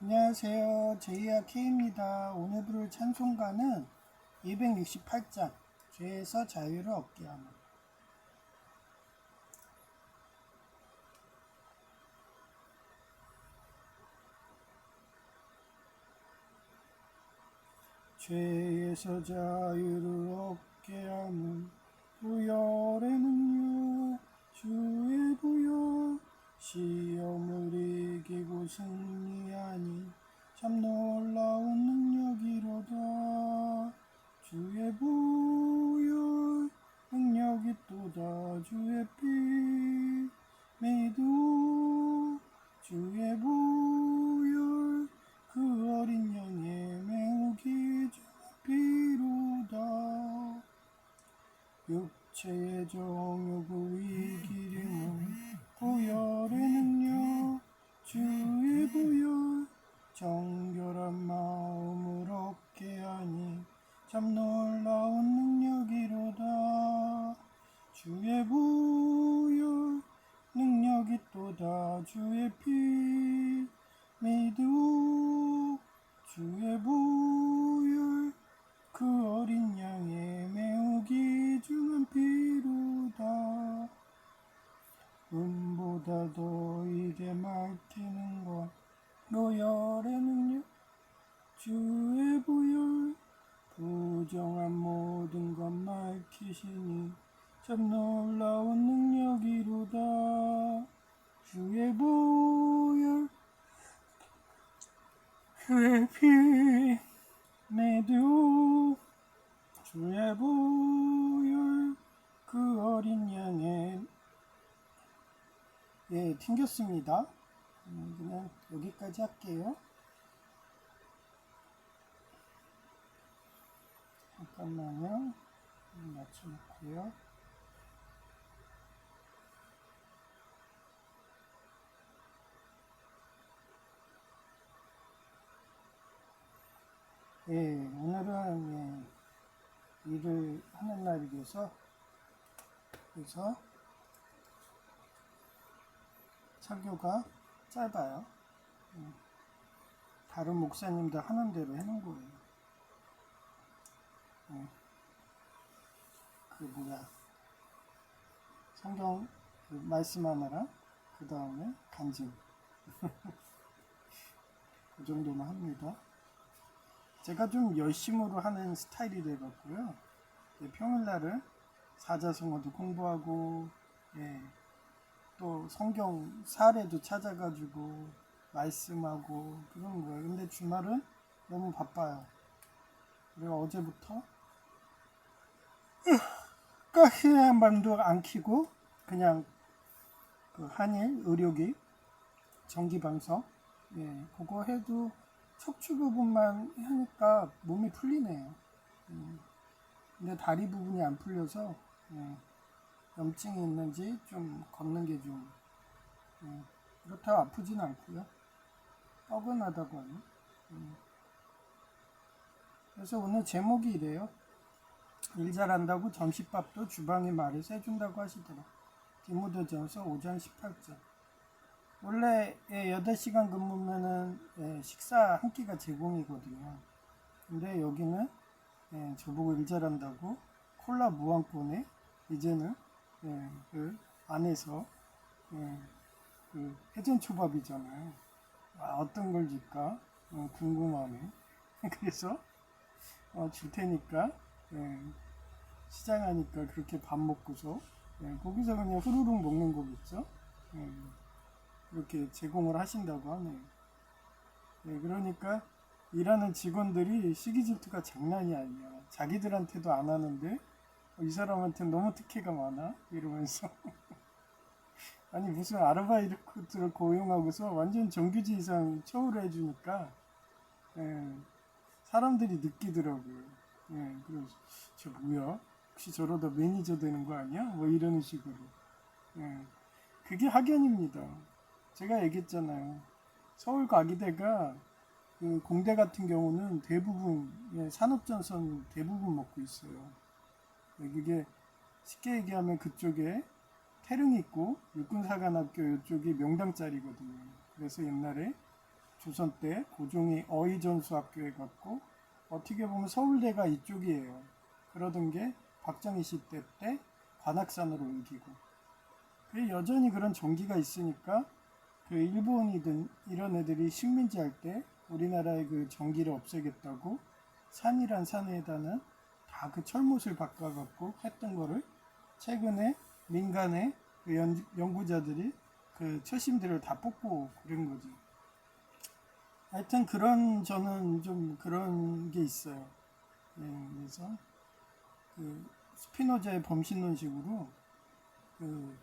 안녕하세요. 제이야 K입니다. 오늘 부를 찬송가는 268장 죄에서 자유를 얻게 하는. 죄에서 자유를 얻게 하는 부활의 능력 주의 부여 시험을 이기고 승리하니 참 놀라운 능력이로다. 주의 부여 능력이 또다. 주의 피 믿어 주의 부여 그 어린 양의 매우 귀중한 피로다. 육체의 정욕을 이기려면 부활의 능력 주의 부여 정결한 마음을 얻게 하니 참 놀라운 능력이로다. 주의 부여 능력이 또다. 주의 피 믿어 주의 부여 그 어린 양의 매우 귀중한 피로다. 은보다 더 이게 밝히는 것 노열의 능력 주의 부여 부정한 모든 것 밝히시니 참 놀라운 능력이로다. 주의 부여 주의 피 믿어 주의 부여 그 어린 양의 튕겼습니다. 그냥 여기까지 할게요. 잠깐만요. 맞춰놓고요. 오늘은 일을 하는 날이라서 그래서 설교가 짧아요. 다른 목사님들 하는 대로 해놓은 거예요. 성경 말씀 하나랑 그 다음에 간증 그 정도만 합니다. 제가 좀 열심으로 하는 스타일이 돼갖고요. 평일날은 사자성어도 공부하고 또 성경 사례도 찾아가지고 말씀하고 그런 거예요. 근데 주말은 너무 바빠요. 그리고 어제부터 가스 한 번도 안 켜고 그냥 그 한일 의료기 전기방석 그거 해도 척추 부분만 하니까 몸이 풀리네요. 근데 다리 부분이 안 풀려서 염증이 있는지 좀 걷는 게 좀 그렇다고 아프진 않고요. 뻐근하다고 하네. 그래서 오늘 제목이 이래요. 일 잘한다고 점심밥도 주방의 말에서 해준다고 하시더라. 디모데전서 5장 18절. 원래 8시간 근무면은 식사 한 끼가 제공이거든요. 근데 여기는 저보고 일 잘한다고 콜라 무한권에 이제는 그 안에서 그 회전초밥이잖아요. 어떤 걸 줄까 궁금하네. 그래서 줄 테니까 시장하니까 그렇게 밥 먹고서 거기서 그냥 후루룩 먹는 거겠죠. 그렇게 제공을 하신다고 하네요. 그러니까 일하는 직원들이 시기 질투가 장난이 아니야. 자기들한테도 안 하는데 이 사람한테 너무 특혜가 많아 이러면서 아니 무슨 아르바이트를 고용하고서 완전 정규직 이상 처우를 해주니까 사람들이 느끼더라고요. 그래서 저 뭐야? 혹시 저러다 매니저 되는 거 아니야? 뭐 이런 식으로. 그게 학연입니다. 제가 얘기했잖아요. 서울 과기대가 그 공대 같은 경우는 대부분 산업전선 대부분 먹고 있어요. 그게 쉽게 얘기하면 그쪽에 태릉 있고 육군사관학교 이쪽이 명당 자리거든요. 그래서 옛날에 조선 때 고종이 어의전수학교에 갔고 어떻게 보면 서울대가 이쪽이에요. 그러던 게 박정희 시대 때 관악산으로 옮기고 여전히 그런 정기가 있으니까 그 일본이든 이런 애들이 식민지 할 때 우리나라의 그 정기를 없애겠다고 산이란 산에다는 다 그 철못을 바꿔갖고 했던 거를 최근에 민간의 그 연구자들이 그 처심들을 다 뽑고 그런 거죠. 하여튼 그런 저는 좀 그런 게 있어요. 그래서 그 스피노자의 범신론식으로 그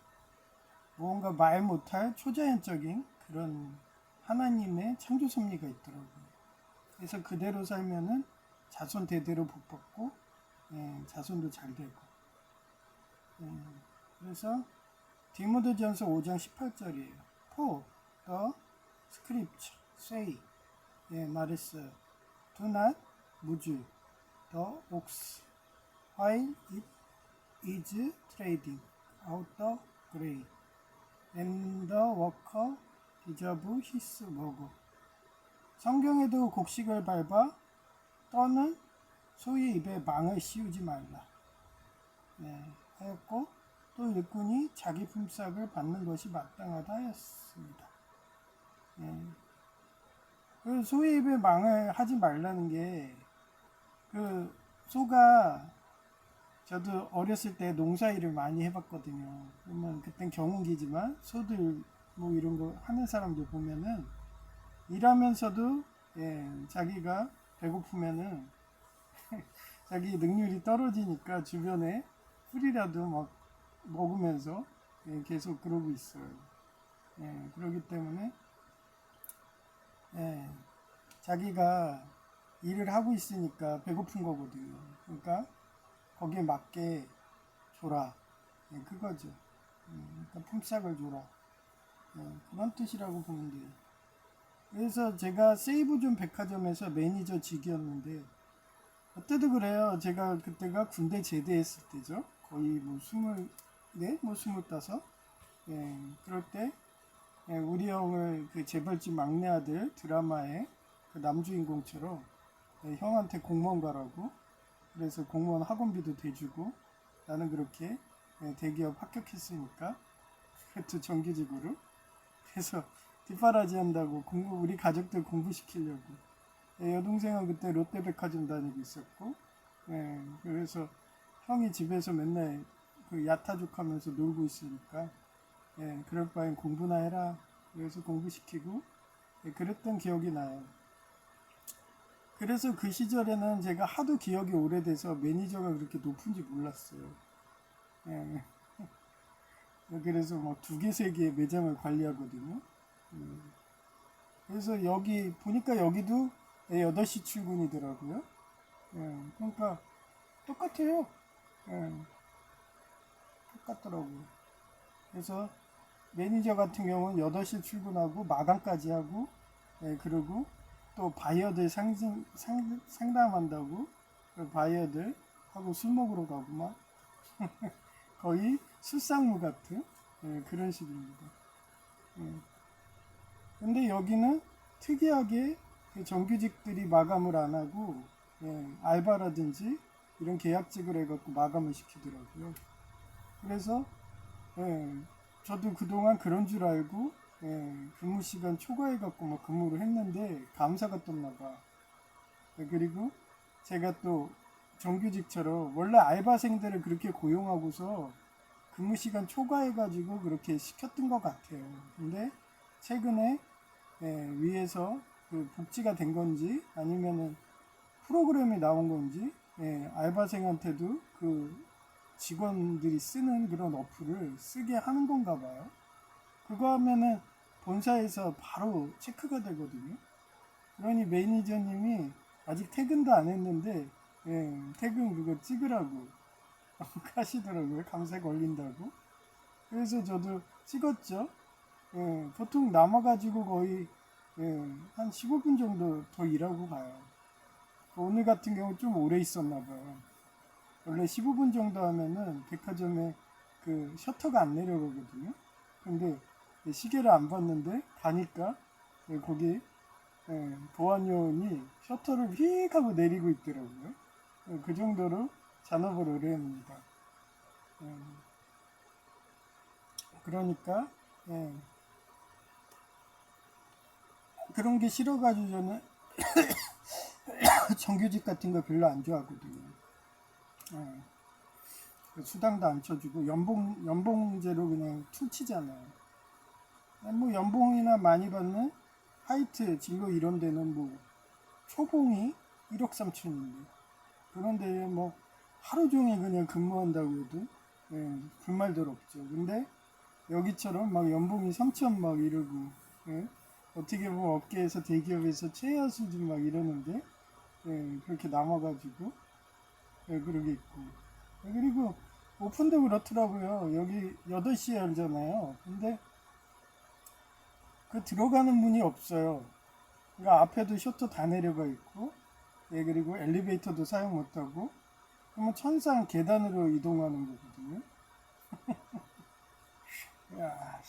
무언가 말 못할 초자연적인 그런 하나님의 창조 섭리가 있더라고요. 그래서 그대로 살면은 자손 대대로 복 받고 자손도 잘 되고. 그래서 디모데전서 5장 18절이에요. For the scripture say 말했어요. Do not muzzle the ox while it is trading out the grain, and the worker deserves his work. 성경에도 곡식을 밟아 떠는 소의 입에 망을 씌우지 말라. 하였고 또 일꾼이 자기 품삯을 받는 것이 마땅하다 하였습니다. 그 소의 입에 망을 하지 말라는 게 그 소가 저도 어렸을 때 농사일을 많이 해봤거든요. 그러면 그땐 경운기지만 소들 뭐 이런 거 하는 사람들 보면은 일하면서도 자기가 배고프면은 자기 능률이 떨어지니까 주변에 풀이라도 막 먹으면서 계속 그러고 있어요. 그러기 때문에 자기가 일을 하고 있으니까 배고픈 거거든요. 그러니까 거기에 맞게 줘라. 그거죠. 그러니까 품삯을 줘라. 그런 뜻이라고 보면 돼요. 그래서 제가 세이브존 백화점에서 매니저 직이었는데 그때도 그래요. 제가 그때가 군대 제대했을 때죠. 거의 뭐 24, 뭐 25. 그럴 때 우리 형을 그 재벌집 막내 아들 드라마의 그 남주인공처럼 형한테 공무원 가라고 그래서 공무원 학원비도 대주고 나는 그렇게 대기업 합격했으니까 그것도 정규직으로 그래서 뒷바라지 한다고 우리 가족들 공부시키려고 여동생은 그때 롯데백화점 다니고 있었고 그래서 형이 집에서 맨날 그 야타족 하면서 놀고 있으니까 그럴 바엔 공부나 해라 그래서 공부시키고 그랬던 기억이 나요. 그래서 그 시절에는 제가 하도 기억이 오래돼서 매니저가 그렇게 높은지 몰랐어요. 그래서 막 2개, 3개 매장을 관리하거든요. 그래서 여기 보니까 여기도 8시 출근이더라고요. 그러니까 똑같아요. 똑같더라고요. 그래서 매니저 같은 경우는 8시 출근하고 마감까지 하고 그리고 또 바이어들 상담한다고 그 바이어들 하고 술 먹으러 가고 막 거의 술상무 같은 그런 식입니다. 근데 여기는 특이하게 정규직들이 마감을 안 하고 알바라든지 이런 계약직을 해갖고 마감을 시키더라고요. 그래서 저도 그동안 그런 줄 알고 근무 시간 초과해갖고 막 근무를 했는데 감사가 떴나봐. 그리고 제가 또 정규직처럼 원래 알바생들을 그렇게 고용하고서 근무 시간 초과해가지고 그렇게 시켰던 것 같아요. 근데 최근에 위에서 그 복지가 된 건지 아니면은 프로그램이 나온 건지 알바생한테도 그 직원들이 쓰는 그런 어플을 쓰게 하는 건가 봐요. 그거 하면은 본사에서 바로 체크가 되거든요. 그러니 매니저님이 아직 퇴근도 안 했는데 퇴근 그거 찍으라고 하시더라고요. 감사에 걸린다고. 그래서 저도 찍었죠. 보통 남아가지고 거의 한 15분 정도 더 일하고 가요. 오늘 같은 경우 좀 오래 있었나 봐요. 원래 15분 정도 하면은 백화점에 그 셔터가 안 내려가거든요. 근데 시계를 안 봤는데 가니까 거기 보안 요원이 셔터를 휙 하고 내리고 있더라고요. 그 정도로 잔업을 오래 합니다. 그러니까 그런 게 싫어가지고 저는 정규직 같은 거 별로 안 좋아하거든요. 수당도 안 쳐주고 연봉제로 그냥 퉁치잖아요. 뭐 연봉이나 많이 받는 하이트 진로 이런 데는 뭐 초봉이 1억 3천인데 그런데 뭐 하루 종일 그냥 근무한다고 해도 불말들 없죠. 근데 여기처럼 막 연봉이 3천 막 이러고 어떻게 보면 업계에서 대기업에서 최하 수준 막 이러는데 그렇게 남아가지고 그러게 있고 그리고 오픈도 그렇더라고요. 여기 8시에 열잖아요. 근데 그 들어가는 문이 없어요. 그러니까 앞에도 셔터 다 내려가 있고 그리고 엘리베이터도 사용 못하고 그러면 천상 계단으로 이동하는 거거든요. 야,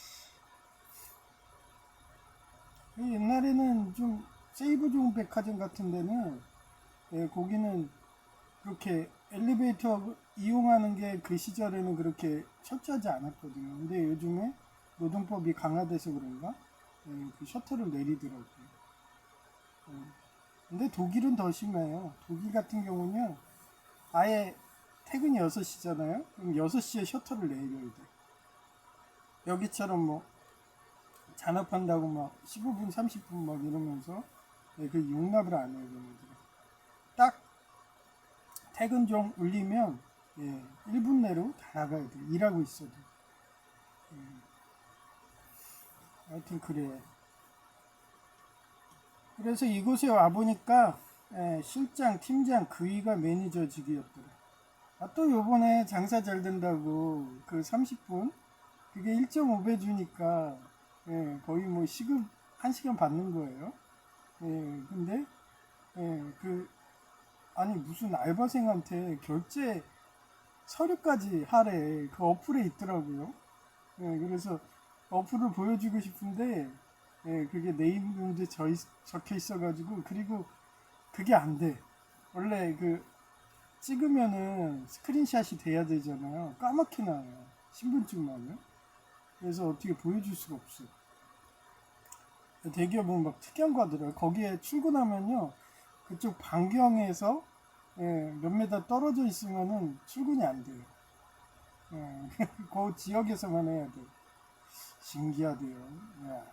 옛날에는 좀 세이브종 백화점 같은 데는 거기는 그렇게 엘리베이터 이용하는 게 그 시절에는 그렇게 철저하지 않았거든요. 근데 요즘에 노동법이 강화돼서 그런가 그 셔터를 내리더라고요. 근데 독일은 더 심해요. 독일 같은 경우는 아예 퇴근이 6시잖아요. 그럼 6시에 셔터를 내려야 돼. 여기처럼 뭐 잔업한다고 막 15분, 30분 막 이러면서 그 용납을 안 해요. 딱 퇴근 좀 울리면 1분 내로 다 나가야 돼. 일하고 있어도. 하여튼 그래. 그래서 이곳에 와보니까 실장, 팀장, 그위가 매니저직이었더라. 또 요번에 장사 잘 된다고 그 30분 그게 1.5배 주니까 거의 뭐 시급 1시간 받는 거예요. 근데 그 아니 무슨 알바생한테 결제 서류까지 하래. 그 어플에 있더라고요. 그래서 어플을 보여주고 싶은데 그게 네임도 적혀 있어가지고 그리고 그게 안 돼. 원래 그 찍으면은 스크린샷이 돼야 되잖아요. 까맣게 나와요. 신분증만요. 그래서 어떻게 보여줄 수가 없어. 대기업은 막 특이한 거 하더라고요. 거기에 출근하면요. 그쪽 반경에서 몇 메다 떨어져 있으면은 출근이 안 돼요. 그 지역에서만 해야 돼. 신기하대요. 야.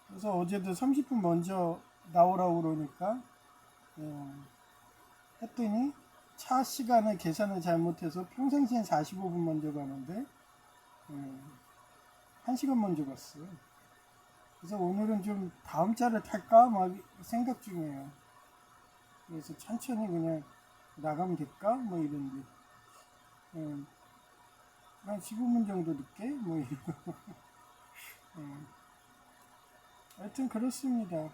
그래서 어제도 30분 먼저 나오라고 그러니까 했더니 차 시간을 계산을 잘못해서 평상시엔 45분 먼저 가는데 1시간 먼저 갔어요. 그래서 오늘은 좀 다음 차를 탈까 막 생각 중이에요. 그래서 천천히 그냥 나가면 될까 뭐 이런데 한 15분 정도 늦게 뭐 이러고 하여튼 그렇습니다.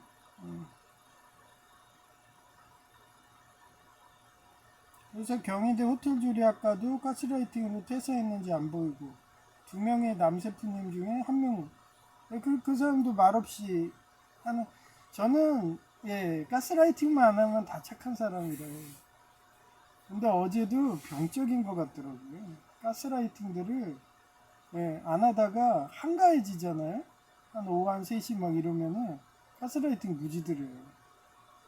그래서 경희대 호텔 조리학과도 가스라이팅으로 퇴사했는지 안 보이고 2명의 남세프님 중에 1명 그 사람도 말없이 하는 저는 가스라이팅만 안 하면 다 착한 사람이래요. 근데 어제도 병적인 것 같더라고요. 가스라이팅들을 안 하다가 한가해지잖아요. 한 오후 한 3시 막 이러면은 가스라이팅 무지들어요.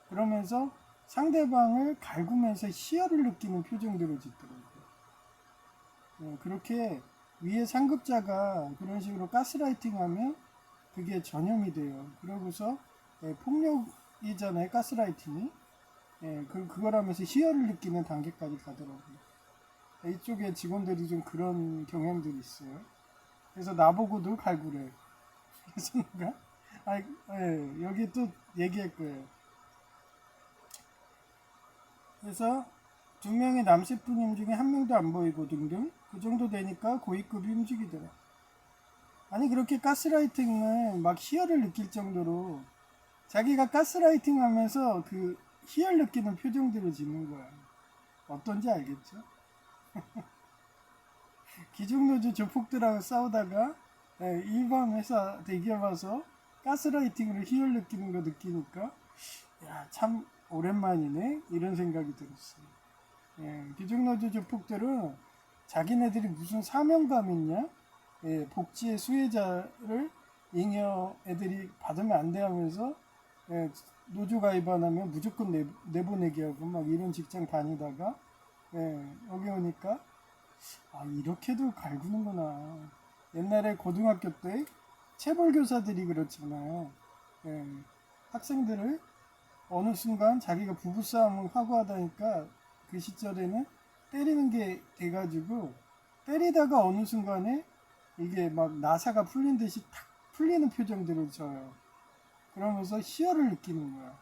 그러면서 상대방을 갈구면서 희열을 느끼는 표정들을 짓더라고요. 그렇게 위에 상급자가 그런 식으로 가스라이팅 하면 그게 전염이 돼요. 그러고서 폭력이잖아요. 가스라이팅이. 그걸 하면서 희열을 느끼는 단계까지 가더라고요. 이쪽에 직원들이 좀 그런 경향들이 있어요. 그래서 나보고도 갈구래. 그래서 내가 여기 또 얘기할 거예요. 그래서 2명의 남셰프님 중에 1명도 안 보이고 등등 그 정도 되니까 고위급이 움직이더라. 아니 그렇게 가스라이팅을 막 희열을 느낄 정도로 자기가 가스라이팅 하면서 그 희열 느끼는 표정들을 짓는 거야. 어떤지 알겠죠? 기종노조 조폭들하고 싸우다가 일반 회사 대기업 와서 가스라이팅으로 희열 느끼는 거 느끼니까 야, 참 오랜만이네 이런 생각이 들었어요. 예, 기중노조 조폭들은 자기네들이 무슨 사명감 있냐? 예, 복지의 수혜자를 잉여 애들이 받으면 안 돼 하면서 예, 노조 가입 안 하면 무조건 내보내게 하고 막 이런 직장 다니다가 예, 여기 오니까 아 이렇게도 갈구는구나. 옛날에 고등학교 때 체벌교사들이 그렇잖아요. 예, 학생들을 어느 순간 자기가 부부싸움을 하고 하다니까 그 시절에는 때리는 게 돼가지고 때리다가 어느 순간에 이게 막 나사가 풀린 듯이 탁 풀리는 표정들을 져요. 그러면서 희열을 느끼는 거야.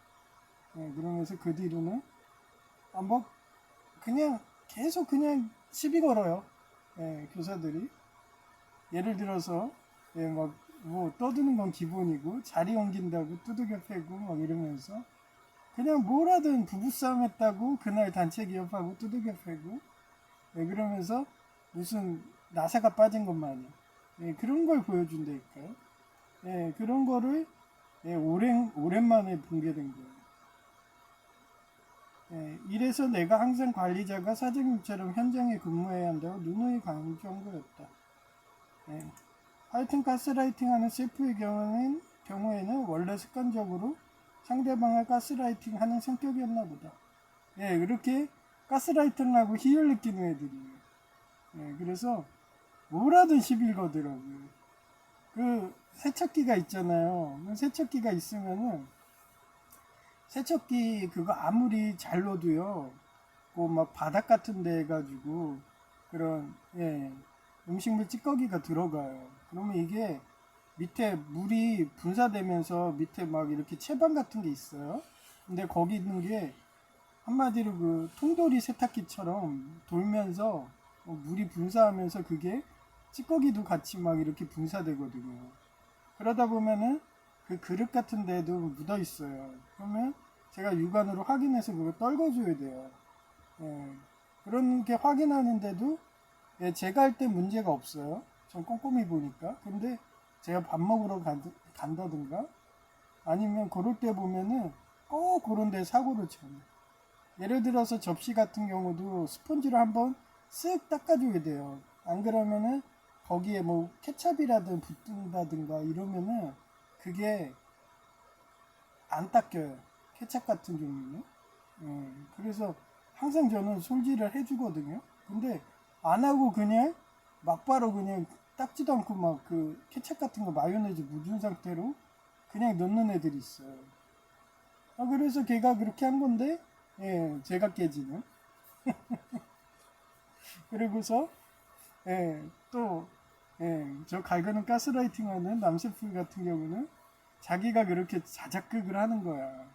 예, 그러면서 그 뒤로는 뭐 그냥 계속 그냥 시비 걸어요. 예, 교사들이. 예를 들어서 예, 막 뭐 떠드는 건 기본이고 자리 옮긴다고 두들겨 패고 막 이러면서 그냥 뭘 하든 부부싸움 했다고 그날 단체 기업하고 두들겨 패고 예, 그러면서 무슨 나사가 빠진 것 마냥 예, 그런 걸 보여준다니까요. 예, 그런 거를 예, 오랜만에 본 게 된 거예요. 예, 이래서 내가 항상 관리자가 사장님처럼 현장에 근무해야 한다고 누누이 강조한 거였다. 예, 하여튼 가스라이팅 하는 셀프의 경우에는 원래 습관적으로 상대방을 가스라이팅 하는 성격이었나 보다. 예, 그렇게 가스라이팅하고 희열 느끼는 애들이에요. 예, 그래서 뭐라든 시비 거더라고요. 그 세척기가 있잖아요. 세척기가 있으면은 세척기 그거 아무리 잘 넣어도요. 그 막 바닥 같은 데 해가지고 그런 예, 음식물 찌꺼기가 들어가요. 그러면 이게 밑에 물이 분사되면서 밑에 막 이렇게 채반 같은 게 있어요. 근데 거기 있는 게 한마디로 그 통돌이 세탁기처럼 돌면서 물이 분사하면서 그게 찌꺼기도 같이 막 이렇게 분사되거든요. 그러다 보면은 그 그릇 같은 데도 묻어 있어요. 그러면 제가 육안으로 확인해서 그거 떨궈줘야 돼요. 예. 그런 게 확인하는데도 예, 제가 할 때 문제가 없어요. 전 꼼꼼히 보니까. 근데 제가 밥 먹으러 간다든가 아니면 그럴 때 보면은 꼭 그런 데 사고를 쳐요. 예를 들어서 접시 같은 경우도 스펀지로 한번 쓱 닦아줘야 돼요. 안 그러면은 거기에 뭐 케찹이라든 붙는다든가 이러면은 그게 안 닦여요. 케찹 같은 경우는. 그래서 항상 저는 솔질을 해주거든요. 근데 안 하고 그냥 막바로 그냥 닦지도 않고 막 그 케찹 같은 거 마요네즈 묻은 상태로 그냥 넣는 애들이 있어요. 아, 그래서 걔가 그렇게 한 건데, 예, 제가 깨지는. 그리고서, 예, 또, 예, 저 갈그는 가스라이팅 하는 남세풀 같은 경우는 자기가 그렇게 자작극을 하는 거야.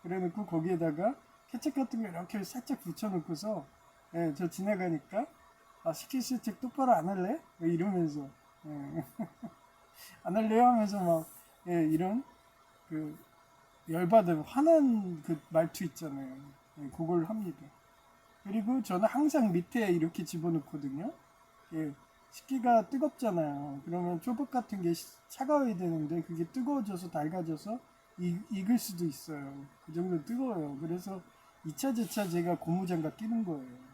그래 놓고 거기에다가 케첩 같은 거 이렇게 살짝 붙여놓고서, 예, 저 지나가니까, 아, 시키실 책 똑바로 안 할래? 이러면서, 예, 안 할래요? 하면서 막, 예, 이런, 그, 열받은, 화난 그 말투 있잖아요. 예, 그걸 합니다. 그리고 저는 항상 밑에 이렇게 집어넣거든요. 예, 식기가 뜨겁잖아요. 그러면 초밥 같은 게 차가워야 되는데 그게 뜨거워져서 달가져서 익을 수도 있어요. 그 정도 뜨거워요. 그래서 2차, 제차 제가 고무장갑 끼는 거예요.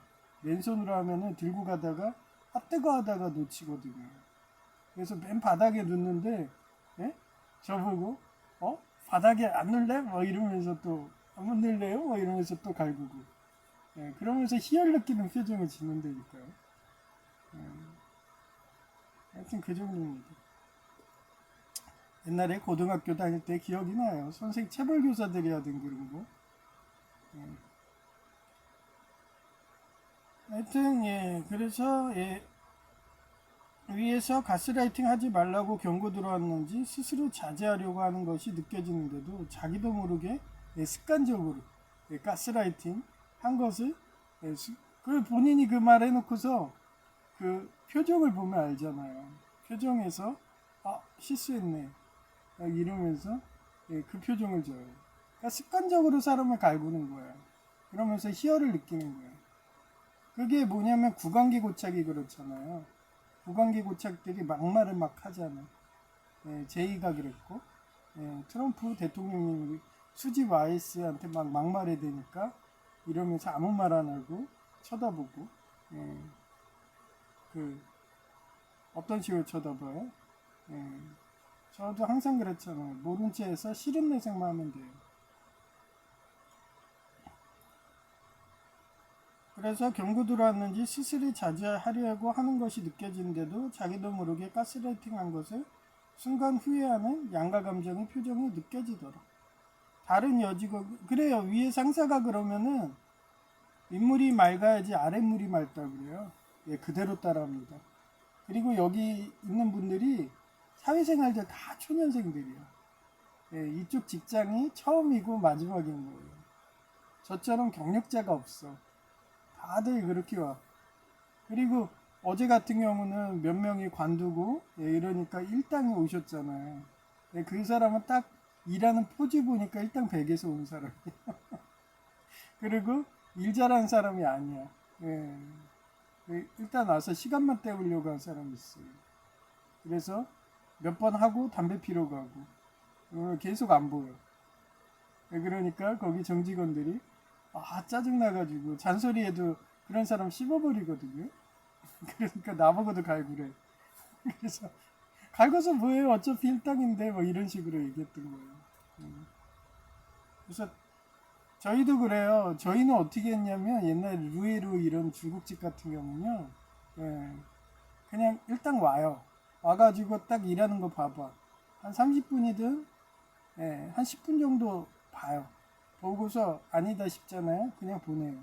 맨손으로 하면은 들고 가다가 아 뜨거 하다가 놓치거든요. 그래서 맨 바닥에 놓는데 예? 저보고 바닥에 안 넣을래? 뭐 이러면서 또 안 넣을래요? 뭐 이러면서 또 갈구고 예, 그러면서 희열 느끼는 표정을 짓는다니까요. 예, 하여튼 그 정도입니다. 옛날에 고등학교 다닐 때 기억이 나요. 선생 체벌교사들이 하던 그런 거. 예. 하여튼 예, 그래서 예, 위에서 가스라이팅 하지 말라고 경고 들어왔는지 스스로 자제하려고 하는 것이 느껴지는데도 자기도 모르게 예, 습관적으로 예, 가스라이팅 한 것을 예, 그 본인이 그 말 해놓고서 그 표정을 보면 알잖아요. 표정에서 아 실수했네 이러면서 예, 그 표정을 줘요. 그러니까 습관적으로 사람을 갈구는 거예요. 그러면서 희열을 느끼는 거예요. 그게 뭐냐면 구강기 고착이 그렇잖아요. 구강기 고착들이 막말을 막 하잖아요. 예, 제이가 그랬고 트럼프 대통령이 수지 와이스한테 막 막말해야 되니까 이러면서 아무 말 안 하고 쳐다보고, 그 어떤 식으로 쳐다봐요? 저도 항상 그랬잖아요. 모른 채에서 싫은 내색만 하면 돼요. 그래서 경고 들어왔는지 스스로 자제하려고 하는 것이 느껴지는데도 자기도 모르게 가스라이팅한 것을 순간 후회하는 양가 감정의 표정이 느껴지더라. 다른 여직원, 그래요. 위에 상사가 그러면은 윗물이 맑아야지 아랫물이 맑다 그래요. 예, 그대로 따라합니다. 그리고 여기 있는 분들이 사회생활들 다 초년생들이야. 예, 이쪽 직장이 처음이고 마지막인 거예요. 저처럼 경력자가 없어. 다들 그렇게 와. 그리고 어제 같은 경우는 몇 명이 관두고, 예, 이러니까 일당이 오셨잖아요. 예, 그 사람은 딱 일하는 포즈 보니까 일당 100에서 온 사람이야. 그리고 일 잘하는 사람이 아니야. 예. 일단 와서 시간만 때우려고 한 사람이 있어요. 그래서 몇 번 하고 담배 피러 가고 계속 안 보여. 그러니까 거기 정직원들이 짜증나가지고 잔소리해도 그런 사람 씹어버리거든요. 그러니까 나보고도 갈구래. 그래서 갈궈서 뭐해요? 어차피 일당인데 뭐 이런 식으로 얘기했던 거예요. 그래서 저희도 그래요. 저희는 어떻게 했냐면 옛날 루에루 이런 중국집 같은 경우는요. 예, 그냥 일단 와요. 와가지고 딱 일하는 거 봐봐. 한 30분이든 한 10분 정도 봐요. 보고서 아니다 싶잖아요. 그냥 보내요.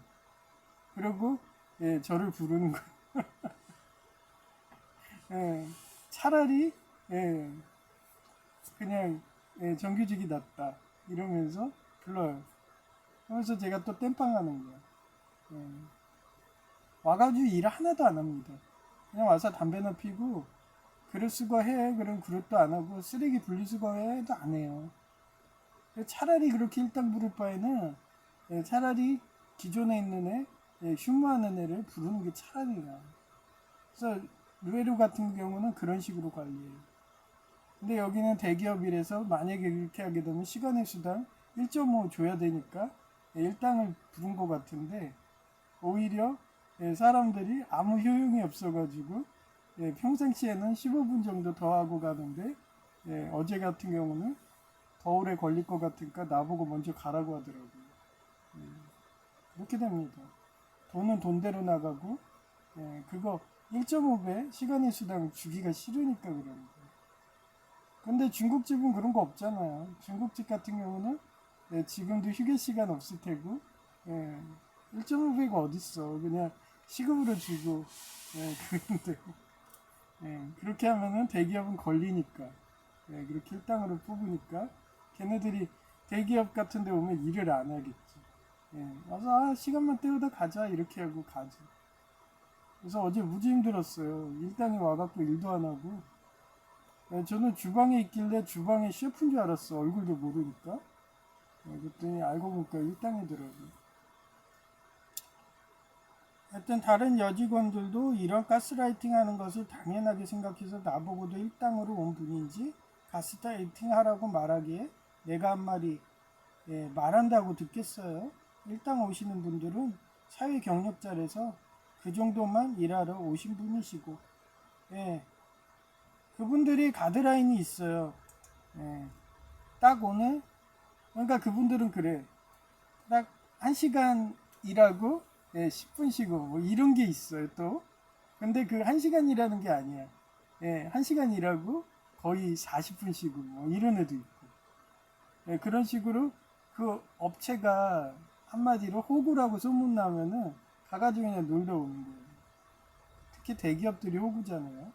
그리고 저를 부르는 거예요. 차라리 그냥 정규직이 낫다 이러면서 불러요. 그래서 제가 또 땜빵하는 거야. 와가지고 일 하나도 안 합니다. 그냥 와서 담배나 피고 그릇 수거해. 그럼 그릇도 안 하고 쓰레기 분리수거해도 안 해요. 차라리 그렇게 일당 부를 바에는 차라리 기존에 있는 애, 휴무하는 애를 부르는 게 차라리 나아. 그래서 루에루 같은 경우는 그런 식으로 관리해요. 근데 여기는 대기업이라서 만약에 그렇게 하게 되면 시간의 수당 1.5 줘야 되니까 일당을 부른 것 같은데 오히려 사람들이 아무 효용이 없어가지고 평상시에는 15분 정도 더 하고 가는데 어제 같은 경우는 더 오래 걸릴 것 같으니까 나보고 먼저 가라고 하더라고요. 그렇게 됩니다. 돈은 돈대로 나가고 그거 1.5배 시간의 수당 주기가 싫으니까 그러는 거예요. 근데 중국집은 그런 거 없잖아요. 중국집 같은 경우는 지금도 휴게 시간 없을 테고 1.5배가 어딨어. 그냥 시급으로 주고 그런데 그렇게 하면은 대기업은 걸리니까 그렇게 일당으로 뽑으니까 걔네들이 대기업 같은 데 오면 일을 안 하겠지. 와서 시간만 때우다 가자 이렇게 하고 가지. 그래서 어제 무지 힘들었어요. 일당이 와갖고 일도 안 하고 저는 주방에 있길래 주방에 셰프인 줄 알았어. 얼굴도 모르니까. 그랬더니 알고 보니까 일당이더라고요. 하여튼 다른 여직원들도 이런 가스라이팅 하는 것을 당연하게 생각해서 나보고도 일당으로 온 분인지 가스라이팅 하라고 말하기에 내가 한 말이 말한다고 듣겠어요. 일당 오시는 분들은 사회 경력자라서 그 정도만 일하러 오신 분이시고 그분들이 가드라인이 있어요. 딱 오늘 그러니까 그분들은 그래. 딱 1시간 일하고 10분 쉬고 뭐 이런 게 있어요 또. 근데 그 1시간 일하는 게 아니야. 1시간 일하고 거의 40분 쉬고 뭐 이런 애도 있고. 그런 식으로 그 업체가 한마디로 호구라고 소문나면은 가가지고 그냥 놀러 오는 거예요. 특히 대기업들이 호구잖아요.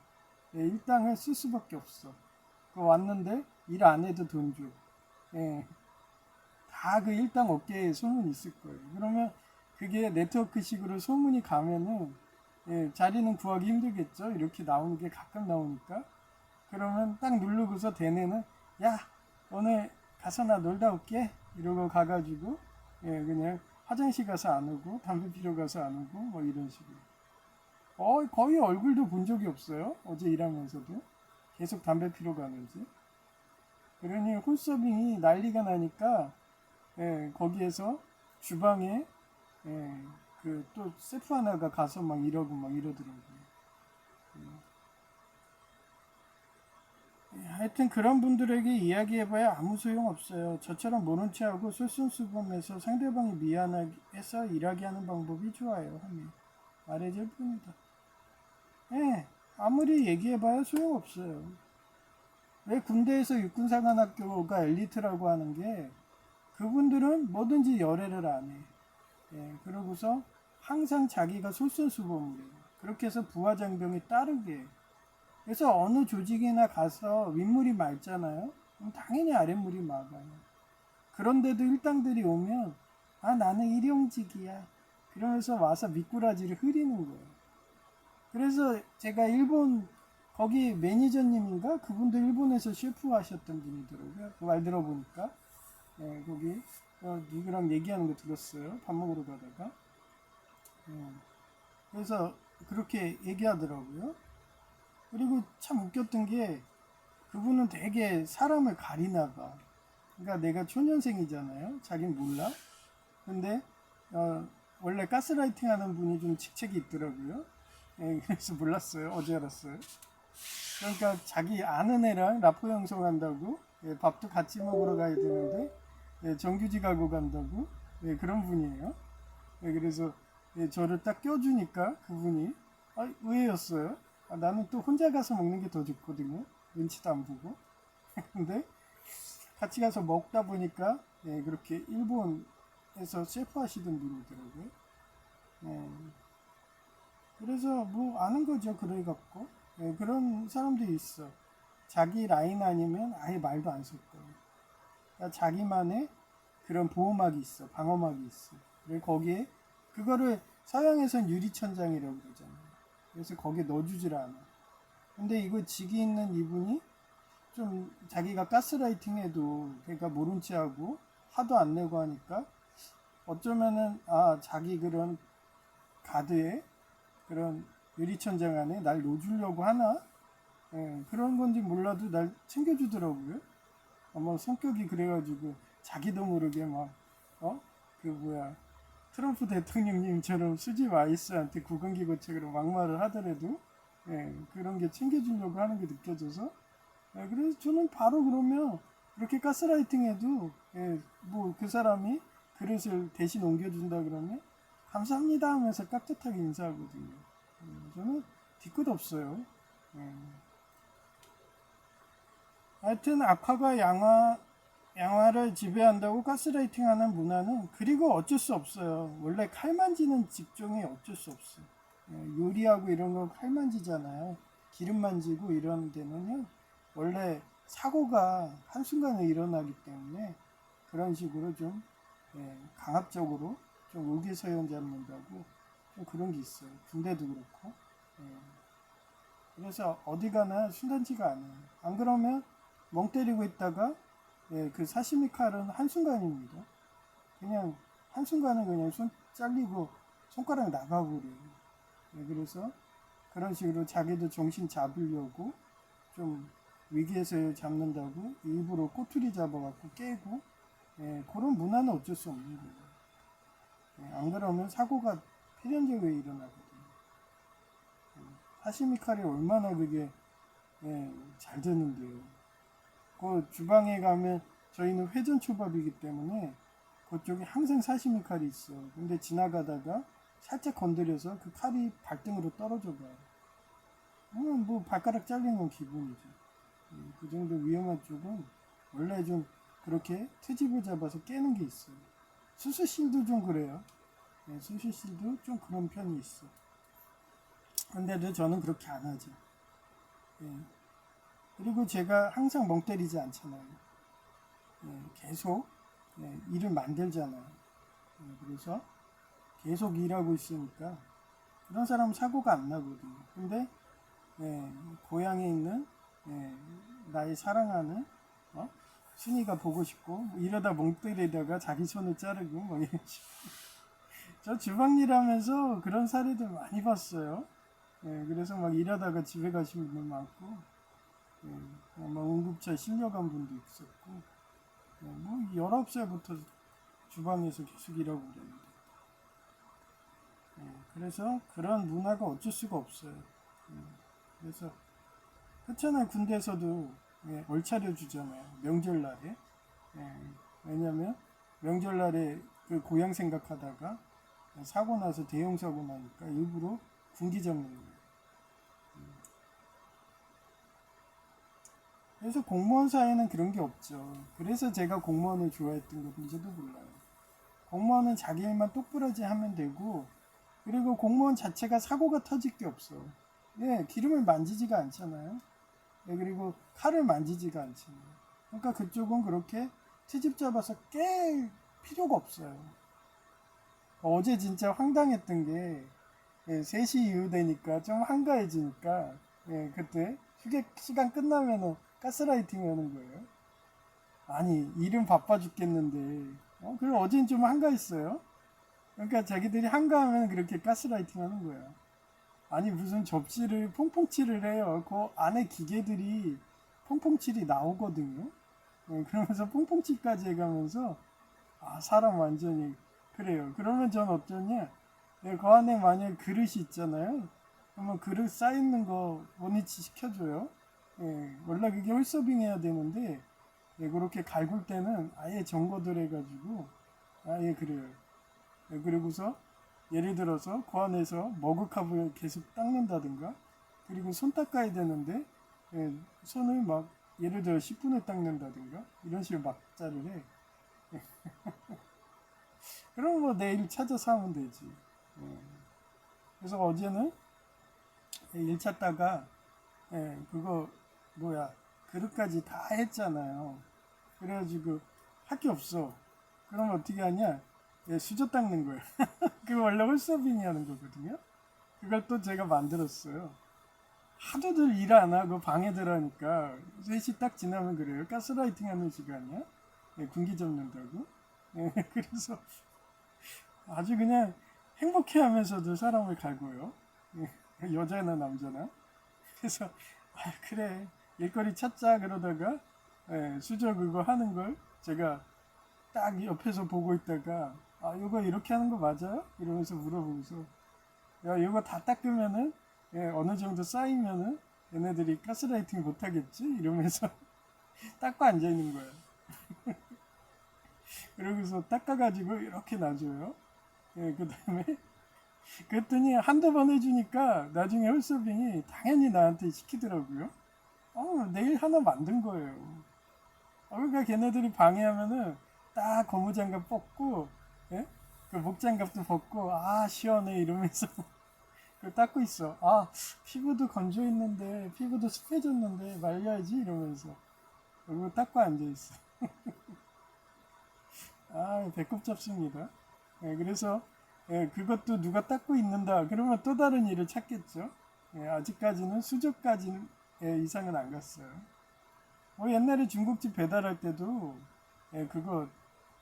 일당을 쓸 수밖에 없어. 왔는데 일 안 해도 돈 줘. 다 그 일당 업계에 소문이 있을 거예요. 그러면 그게 네트워크식으로 소문이 가면은 자리는 구하기 힘들겠죠. 이렇게 나오는 게 가끔 나오니까. 그러면 딱 누르고서 대내는 야 오늘 가서 나 놀다 올게 이러고 가가지고 그냥 화장실 가서 안 오고 담배 피러 가서 안 오고 뭐 이런 식으로. 거의 얼굴도 본 적이 없어요. 어제 일하면서도 계속 담배 피러 가는지. 그러니 홀서빙이 난리가 나니까 거기에서 주방에 그 또 셰프 하나가 가서 막 이러고 막 이러더라고요. 하여튼 그런 분들에게 이야기해봐야 아무 소용 없어요. 저처럼 모른 체하고 솔선수범해서 상대방이 미안해서 일하게 하는 방법이 좋아요. 하면 말해줄 뿐이다. 아무리 얘기해봐야 소용없어요. 왜 군대에서 육군사관학교가 엘리트라고 하는 게 그분들은 뭐든지 열애를 안 해. 그러고서 항상 자기가 솔선수범을 해요. 그렇게 해서 부하장병이 따르게 해요. 그래서 어느 조직이나 가서 윗물이 맑잖아요. 그럼 당연히 아랫물이 막아요. 그런데도 일당들이 오면 나는 일용직이야. 그러면서 와서 미꾸라지를 흐리는 거예요. 그래서 제가 일본 거기 매니저님인가 그분도 일본에서 셰프 하셨던 분이더라고요. 그 말 들어보니까 거기 누구랑 얘기하는 거 들었어요. 밥 먹으러 가다가 그래서 그렇게 얘기하더라고요. 그리고 참 웃겼던 게 그분은 되게 사람을 가리나 봐. 그러니까 내가 초년생이잖아요. 자긴 몰라. 근데 원래 가스라이팅 하는 분이 좀 직책이 있더라고요. 그래서 몰랐어요. 어제 알았어요. 그러니까 자기 아는 애랑 라포 형성한다고 밥도 같이 먹으러 가야 되는데 정규직 하고 간다고 그런 분이에요. 그래서 저를 딱 껴주니까 그분이 의외였어요. 나는 또 혼자 가서 먹는 게 더 좋거든요. 눈치도 안 보고. 근데 같이 가서 먹다 보니까 그렇게 일본에서 셰프 하시던 분이더라고요. 그래서 뭐 아는 거죠. 그래 갖고 그런 사람들이 있어. 자기 라인 아니면 아예 말도 안 섞어. 그러니까 자기만의 그런 보호막이 있어. 방어막이 있어. 그리고 거기에 그거를 서양에선 유리천장이라고 그러잖아요. 그래서 거기에 넣어주질 않아. 근데 이거 직위 있는 이분이 좀 자기가 가스라이팅해도 그러니까 모른 체하고 화도 안 내고 하니까 어쩌면은 자기 그런 가드에 그런 유리천장 안에 날 넣어주려고 하나 그런 건지 몰라도 날 챙겨주더라고요. 아마 성격이 그래가지고 자기도 모르게 그 뭐야 트럼프 대통령님처럼 수지 와이스한테 국언기고책으로 막말을 하더라도 그런 게 챙겨주려고 하는 게 느껴져서 그래서 저는 바로 그러면 그렇게 가스라이팅해도 뭐 그 사람이 그릇을 대신 옮겨준다 그러면 감사합니다 하면서 깍듯하게 인사하거든요. 저는 뒤끝 없어요. 하여튼 악화가 양화를 지배한다고 가스라이팅하는 문화는 그리고 어쩔 수 없어요. 원래 칼 만지는 직종이 어쩔 수 없어. 요리하고 이런 거 칼 만지잖아요. 기름 만지고 이런 데는요. 원래 사고가 한순간에 일어나기 때문에 그런 식으로 좀 강압적으로 좀 의기소연 잡는다고 좀 그런 게 있어요. 군대도 그렇고. 그래서 어디 가나 순탄치가 않아요. 안 그러면 멍 때리고 있다가 그 사시미 칼은 한순간입니다. 그냥 한순간에 그냥 손 잘리고 손가락 나가버려요. 그래서 그런 식으로 자기도 정신 잡으려고 좀 위기에서 잡는다고 일부러 꼬투리 잡아갖고 깨고 그런 문화는 어쩔 수 없는 거예요. 안 그러면 사고가 필연적으로 일어나거든요. 사시미 칼이 얼마나 그게 잘 되는데요. 그 주방에 가면 저희는 회전초밥이기 때문에 그쪽에 항상 사시미 칼이 있어. 근데 지나가다가 살짝 건드려서 그 칼이 발등으로 떨어져 가요. 뭐 발가락 잘리는 건 기본이죠. 그 정도 위험한 쪽은 원래 좀 그렇게 트집을 잡아서 깨는 게 있어요. 수수실도 좀 그래요. 수수실도 좀 그런 편이 있어. 근데도 저는 그렇게 안 하죠. 그리고 제가 항상 멍 때리지 않잖아요. 계속 일을 만들잖아요. 그래서 계속 일하고 있으니까 그런 사람은 사고가 안 나거든요. 근데 고향에 있는 나의 사랑하는 순이가 보고 싶고 이러다 멍 때리다가 자기 손을 자르고 뭐 이런 식으로 저 주방일 하면서 그런 사례들 많이 봤어요. 그래서 막 일하다가 집에 가신 분들 많고 막 응급 구급차에 실려간 분도 있었고, 뭐 19살부터 주방에서 계속 일하고 그랬는데, 그래서 그런 문화가 어쩔 수가 없어요. 그래서 그렇잖아요. 군대에서도 얼차려 주잖아요. 명절날에. 왜냐면 명절날에 그 고향 생각하다가 사고 나서 대형 사고 나니까 일부러 군기 잡는 거예요. 그래서 공무원 사회는 그런 게 없죠. 그래서 제가 공무원을 좋아했던 건지도 몰라요. 공무원은 자기 일만 똑부러지 하면 되고, 그리고 공무원 자체가 사고가 터질 게 없어. 기름을 만지지가 않잖아요. 그리고 칼을 만지지가 않잖아요. 그러니까 그쪽은 그렇게 트집 잡아서 깰 필요가 없어요. 어제 진짜 황당했던 게 3시 이후 되니까 좀 한가해지니까 그때 휴게 시간 끝나면은 가스라이팅 하는 거예요. 아니 일은 바빠 죽겠는데 그럼 어제는 좀 한가했어요. 그러니까 자기들이 한가하면 그렇게 가스라이팅 하는 거야. 아니 무슨 접시를 퐁퐁칠을 해요. 그 안에 기계들이 퐁퐁칠이 나오거든요. 그러면서 퐁퐁칠까지 해가면서 사람 완전히 그래요. 그러면 전 어쩌냐? 그 안에 만약 그릇이 있잖아요. 그러면 그릇 쌓이는 거 원위치 시켜줘요. 원래 그게 홀서빙 해야 되는데 그렇게 갈굴 때는 아예 점거들 해가지고 아예 그래요. 그리고서 예를 들어서 그 안에서 머그컵을 계속 닦는다든가 그리고 손 닦아야 되는데 손을 막 예를 들어 10분을 닦는다든가 이런 식으로 막자를 해. 그럼 뭐 내일 찾아서 하면 되지. 그래서 어제는 일 찾다가 그거 뭐야 그릇까지 다 했잖아요. 그래가지고 할 게 없어. 그럼 어떻게 하냐? 수저 닦는 거예요. 그거 원래 홀서빙이 하는 거거든요. 그걸 또 제가 만들었어요. 하도들 일 안 하고 방해들 하니까 3시 딱 지나면 그래요. 가스라이팅 하는 시간이야. 군기 잡는다고. 그래서 아주 그냥 행복해 하면서도 사람을 갈고요. 여자나 남자나. 그래서 그래 일거리 찾자 그러다가 수저 그거 하는 걸 제가 딱 옆에서 보고 있다가 이거 이렇게 하는 거 맞아요? 이러면서 물어보면서 야 이거 다 닦으면은 어느 정도 쌓이면은 얘네들이 가스라이팅 못하겠지? 이러면서 닦고 앉아있는 거예요. 그러고서 닦아가지고 이렇게 놔줘요. 그 다음에 그랬더니 한두 번 해주니까 나중에 홀서빙이 당연히 나한테 시키더라고요. 내일 하나 만든 거예요. 그러니까 걔네들이 방해하면은 딱 고무장갑 벗고 그 목장갑도 벗고 시원해 이러면서 그 닦고 있어. 피부도 건조 있는데 피부도 습해졌는데 말려야지 이러면서 그리고 닦고 앉아 있어. 배꼽 잡습니다. 그래서 그것도 누가 닦고 있는다 그러면 또 다른 일을 찾겠죠. 아직까지는 수저까지 이상은 안 갔어요. 옛날에 중국집 배달할 때도 그거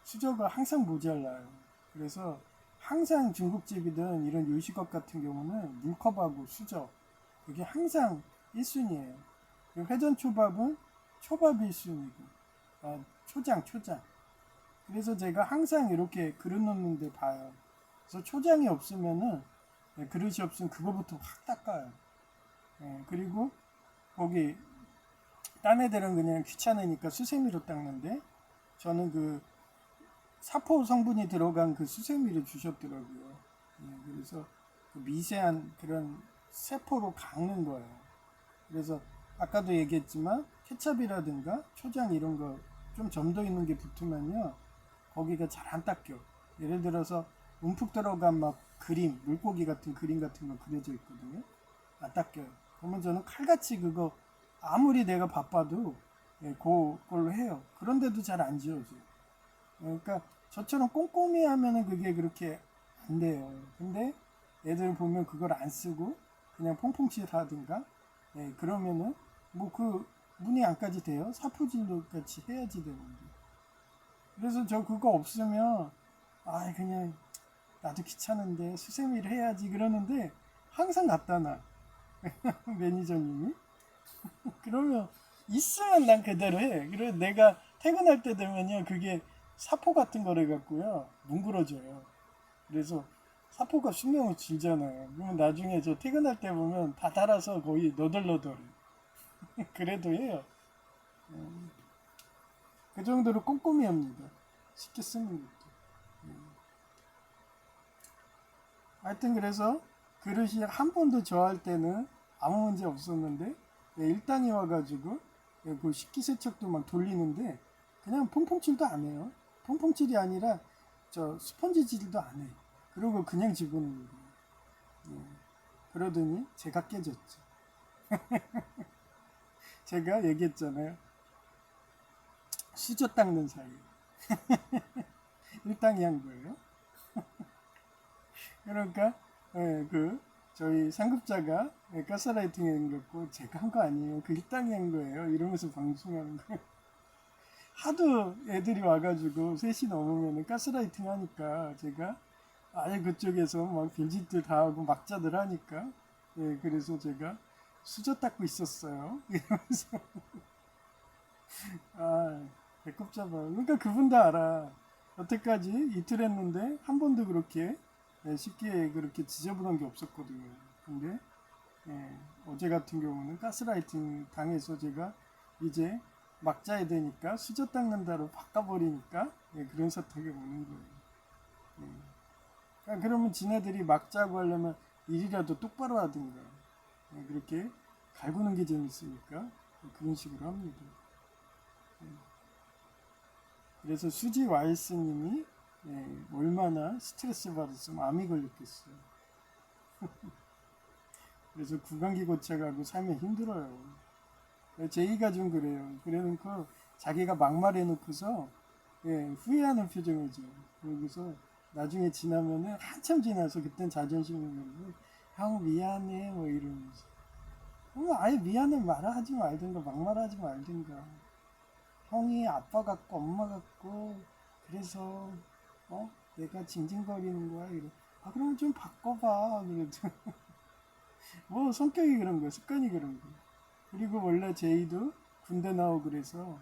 수저가 항상 모자라요. 그래서 항상 중국집이든 이런 요식업 같은 경우는 물컵하고 수저 그게 항상 1순위예요. 회전초밥은 초밥 1순위고 초장. 그래서 제가 항상 이렇게 그릇 넣는데 봐요. 그래서 초장이 없으면은 그릇이 없으면 그거부터 확 닦아요. 그리고 거기 딴 애들은 그냥 귀찮으니까 수세미로 닦는데 저는 그 사포 성분이 들어간 그 수세미를 주셨더라고요. 그래서 그 미세한 그런 세포로 깎는 거예요. 그래서 아까도 얘기했지만 케찹이라든가 초장 이런 거 좀 점도 있는 게 붙으면요 거기가 잘 안 닦여. 예를 들어서 움푹 들어간 막 그림 물고기 같은 그림 같은 거 그려져 있거든요. 안 닦여요. 그러면 저는 칼같이 그거 아무리 내가 바빠도 그걸로 해요. 그런데도 잘 안 지워져요. 그러니까 저처럼 꼼꼼히 하면은 그게 그렇게 안 돼요. 근데 애들 보면 그걸 안 쓰고 그냥 퐁퐁칠 하든가 그러면은 뭐 그 문이 안까지 돼요. 사포질로 같이 해야지 되는데. 그래서 저 그거 없으면 그냥 나도 귀찮은데 수세미를 해야지 그러는데 항상 갖다 놔 매니저님이. 그러면 있으면 난 그대로 해. 그리고 내가 퇴근할 때 되면요, 그게 사포 같은 거를 갖고요, 뭉그러져요. 그래서 사포가 수명이 길잖아요. 그러면 나중에 저 퇴근할 때 보면 다 닳아서 거의 너덜너덜해. 그래도 해요. 그 정도로 꼼꼼히 합니다. 쉽게 쓰는 것도. 하여튼 그래서 그릇이 한 번도 저할 때는 아무 문제 없었는데, 일당이 와가지고 그 식기세척도 막 돌리는데 그냥 퐁퐁칠도 안 해요. 퐁퐁칠이 아니라 저 스펀지질도 안 해. 그리고 그냥 집어넣는 거예요. 예. 그러더니 제가 깨졌죠. 제가 얘기했잖아요. 수저 닦는 사이 일당이 한 거예요. 그러니까 그 저희 상급자가 가스라이팅 한 거고 제가 한 거 아니에요. 그 일당이 한 거예요. 이러면서 방송하는 거예요. 하도 애들이 와가지고 3시 넘으면 가스라이팅 하니까 제가 아예 그쪽에서 막 빌짓들 다 하고 막자들 하니까 그래서 제가 수저 닦고 있었어요. 이러면서 아 배꼽 잡아. 그러니까 그분 다 알아. 여태까지 이틀 했는데 한 번도 그렇게 쉽게 그렇게 지저분한 게 없었거든요. 근데 어제 같은 경우는 가스라이팅 당해서 제가 이제 막자야 되니까 수저 닦는다로 바꿔버리니까 그런 사태가 오는 거예요. 예. 그러니까 그러면 지네들이 막자고 하려면 일이라도 똑바로 하든가 그렇게 갈구는 게 재밌으니까 그런 식으로 합니다. 그래서 수지 와이스님이 얼마나 스트레스 받았으면 암이 걸렸겠어요. 그래서 구강기 고쳐가고 살면 힘들어요. 제이가 좀 그래요. 그래놓고 자기가 막말해놓고서 후회하는 표정이죠. 그러고서 나중에 지나면은 한참 지나서 그땐 자존심이 걸리고 형 미안해 뭐 이러면서 아예 미안해 말하지 말든가 막말하지 말든가 형이 아빠 같고 엄마 같고 그래서 내가 징징거리는 거야 이래. 아 그럼 좀 바꿔봐 그래도 뭐 성격이 그런 거야 습관이 그런 거야. 그리고 원래 제이도 군대 나오고 그래서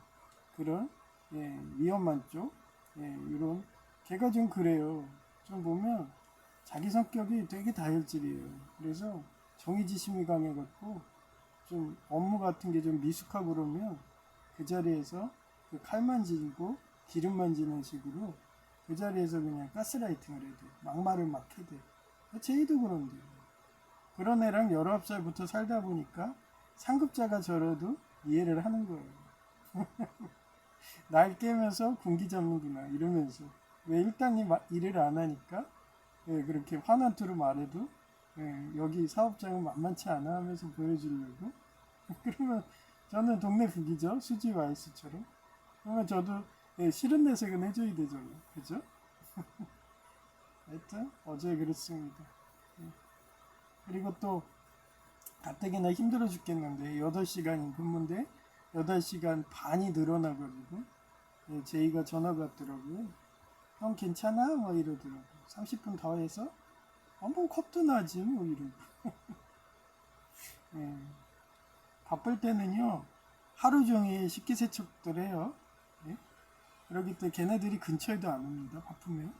그런 위험한 쪽 이런 걔가 좀 그래요. 좀 보면 자기 성격이 되게 다혈질이에요. 그래서 정의지심이 강해갖고 좀 업무 같은 게 좀 미숙하고 그러면 그 자리에서 그 칼 만지고 기름 만지는 식으로 그 자리에서 그냥 가스라이팅을 해야 돼. 막말을 막 해야 돼. 제이도 그런데 그런 애랑 19살부터 살다 보니까 상급자가 저래도 이해를 하는 거예요. 날 깨면서 군기 잡는구나 이러면서 왜 일당이 일을 안 하니까 그렇게 화난 투로 말해도 여기 사업장은 만만치 않아 하면서 보여주려고 그러면 저는 동네 북이죠 수지 와이스처럼 그러면 저도 싫은 내색은 해줘야 되잖아요 그죠? 하여튼 어제 그랬습니다. 그리고 또 가뜩이나 힘들어 죽겠는데 8시간 근무인데 8시간 반이 늘어나가지고 제이가 전화가 왔더라고요. 형 괜찮아? 뭐 이러더라고. 30분 더 해서 뭐 겁도 나지 뭐 이러고. 예. 바쁠 때는요 하루 종일 식기세척들 해요. 예? 그러기 때문에 걔네들이 근처에도 안 옵니다. 바쁘면.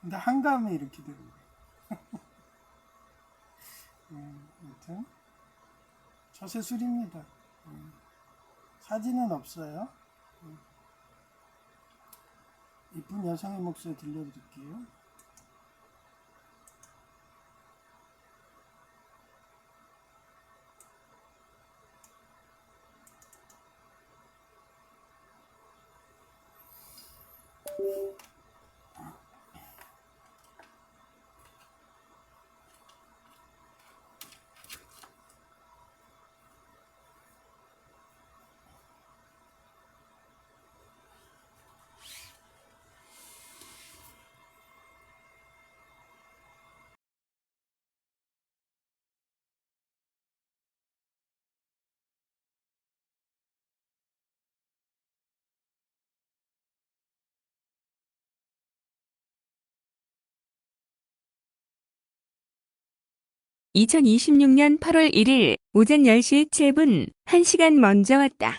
근데 한가하면 이렇게 되는 거예요. 아무튼 처세술입니다. 사진은 없어요. 이쁜 여성의 목소리 들려드릴게요. (2026년 8월 1일) 오전 10시 7분 1시간 먼저 왔다.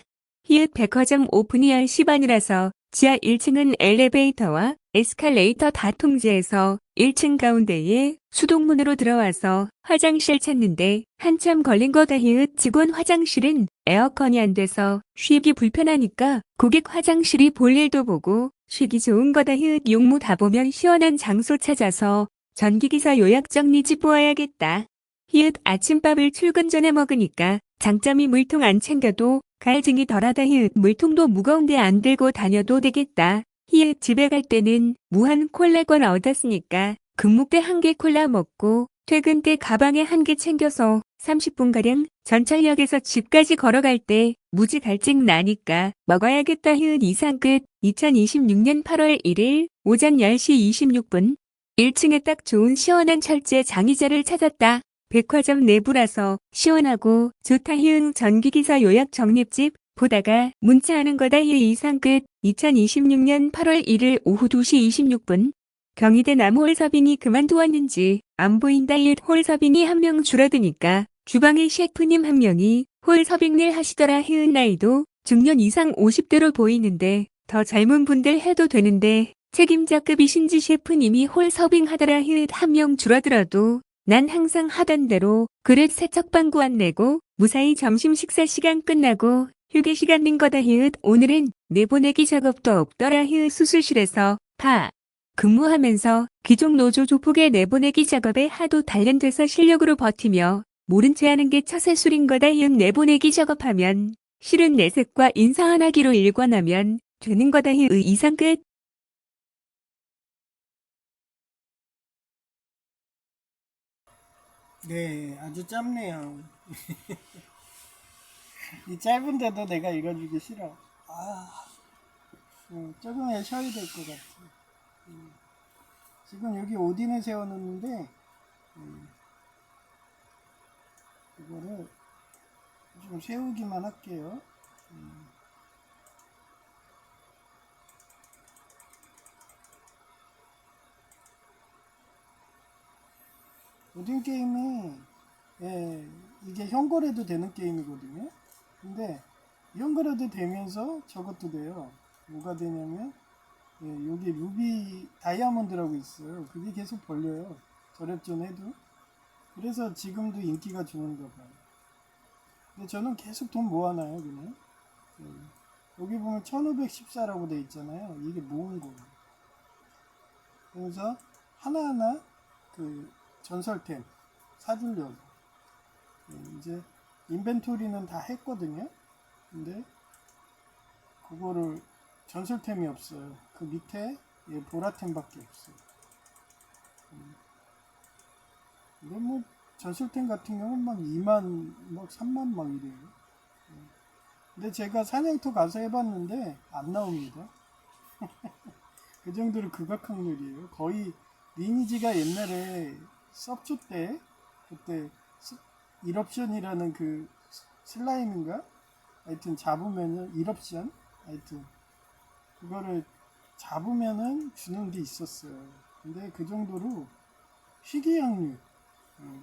히읗 백화점 오픈이 10시 반이라서 지하 1층은 엘리베이터와 에스컬레이터 다 통제해서 1층 가운데에 수동문으로 들어와서 화장실 찾는데 한참 걸린 거다. 히읗 직원 화장실은 에어컨이 안 돼서 쉬기 불편하니까 고객 화장실이 볼 일도 보고 쉬기 좋은 거다. 히읗 용무 다 보면 시원한 장소 찾아서 전기기사 요약 정리지 보아야겠다. 히읗 아침밥을 출근 전에 먹으니까 장점이 물통 안 챙겨도 갈증이 덜하다. 히읗 물통도 무거운데 안 들고 다녀도 되겠다. 히읗 집에 갈 때는 무한 콜라권 얻었으니까 근무 때 1개 콜라 먹고 퇴근 때 가방에 1개 챙겨서 30분가량 전철역에서 집까지 걸어갈 때 무지 갈증 나니까 먹어야겠다. 히읗 이상 끝. 2026년 8월 1일 오전 10시 26분 1층에 딱 좋은 시원한 철제 장의자를 찾았다. 백화점 내부라서 시원하고 좋다. 히읗 전기기사 요약 적립집 보다가 문자하는 거다. 히읗 이상 끝. 2026년 8월 1일 오후 2시 26분 경희대 남 홀서빙이 그만두었는지 안 보인다. 히읗 홀서빙이 한 명 줄어드니까 주방에 셰프님 한 명이 홀서빙일 하시더라. 히읗 나이도 중년 이상 50대로 보이는데 더 젊은 분들 해도 되는데 책임자급이신지 셰프님이 홀서빙 하더라. 히읗 한 명 줄어들어도 난 항상 하던 대로 그릇 세척방구 안 내고 무사히 점심 식사 시간 끝나고 휴게 시간 낸 거다. 히읗 오늘은 내보내기 작업도 없더라. 히읗 수술실에서 근무하면서 귀족 노조 조폭의 내보내기 작업에 하도 단련돼서 실력으로 버티며 모른 채 하는 게 처세술인 거다. 히읗 내보내기 작업하면 실은 내색과 인사 안 하기로 일관하면 되는 거다. 히읗 이상 끝. 네, 아주 짧네요. 이 짧은데도 내가 읽어주기 싫어. 조금만 쉬어야 될 것 같아. 지금 여기 오딘을 세워놓는데, 이거를 좀 세우기만 할게요. 오딘 게임이, 이게 현거래도 되는 게임이거든요. 근데, 현거래도 되면서 저것도 돼요. 뭐가 되냐면, 여기 루비 다이아몬드라고 있어요. 그게 계속 벌려요. 저랩전 해도. 그래서 지금도 인기가 좋은가 봐요. 근데 저는 계속 돈 모아놔요, 그냥. 여기 보면 1514라고 돼 있잖아요. 이게 모은 거예요. 그래서 하나하나 그 전설템 사주려고. 이제 인벤토리는 다 했거든요. 근데 그거를 전설템이 없어요. 그 밑에 보라템밖에 없어요. 근데 뭐 전설템 같은 경우는 막 2만, 막 3만 막 이래요. 근데 제가 사냥터 가서 해봤는데 안 나옵니다. 그 정도로 극악 확률이에요. 거의 리니지가 옛날에 서초 때 그때 일옵션이라는 그 슬라임인가? 하여튼 잡으면은 일옵션 하여튼 그거를 잡으면은 주는 게 있었어요. 근데 그 정도로 희귀 확률.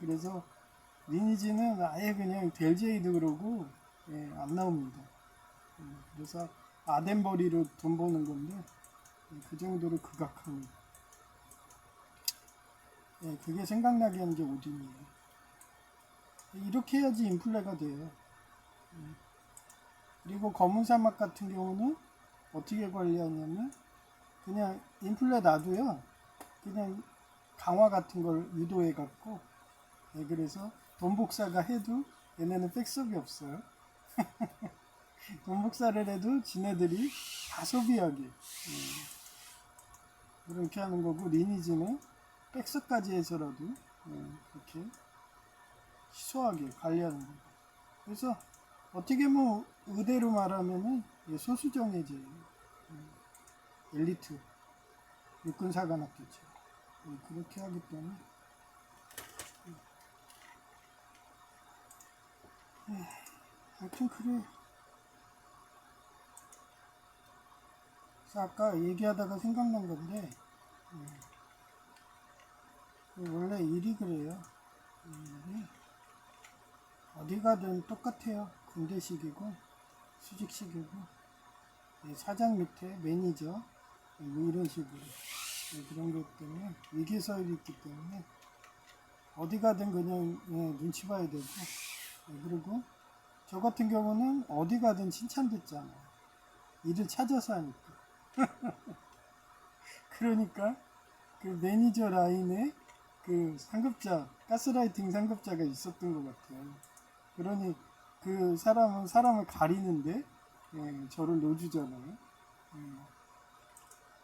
그래서 리니지는 아예 그냥 델제이도 그러고 안 나옵니다. 그래서 아덴버리로 돈 버는 건데 그 정도로 극악합니다. 그게 생각나게 하는 게 오딘이에요. 이렇게 해야지 인플레가 돼요. 그리고 검은 사막 같은 경우는 어떻게 관리하냐면 그냥 인플레 놔둬요. 그냥 강화 같은 걸 유도해 갖고 그래서 돈 복사가 해도 얘네는 백섭이 없어요. 돈 복사를 해도 지네들이 다 소비하게 그렇게 하는 거고 리니지는 백서까지 해서라도 그렇게 희소하게 관리하는 거고 그래서 어떻게 뭐 의대로 말하면은 소수정예제예요. 엘리트 육군사관학교죠. 그렇게 하기 때문에 하여튼 그래. 그래서 아까 얘기하다가 생각난 건데 원래 일이 그래요. 일이 어디 가든 똑같아요. 군대식이고 수직시키고 사장 밑에 매니저 뭐 이런 식으로 그런 것 때문에 위계서열이 있기 때문에 어디 가든 그냥 눈치 봐야 되고 그리고 저 같은 경우는 어디 가든 칭찬 듣잖아. 일을 찾아서 하니까. 그러니까 그 매니저 라인에 그 상급자, 가스라이팅 상급자가 있었던 것 같아요. 그러니 그 사람은 사람을 가리는데 저를 넣어주잖아요.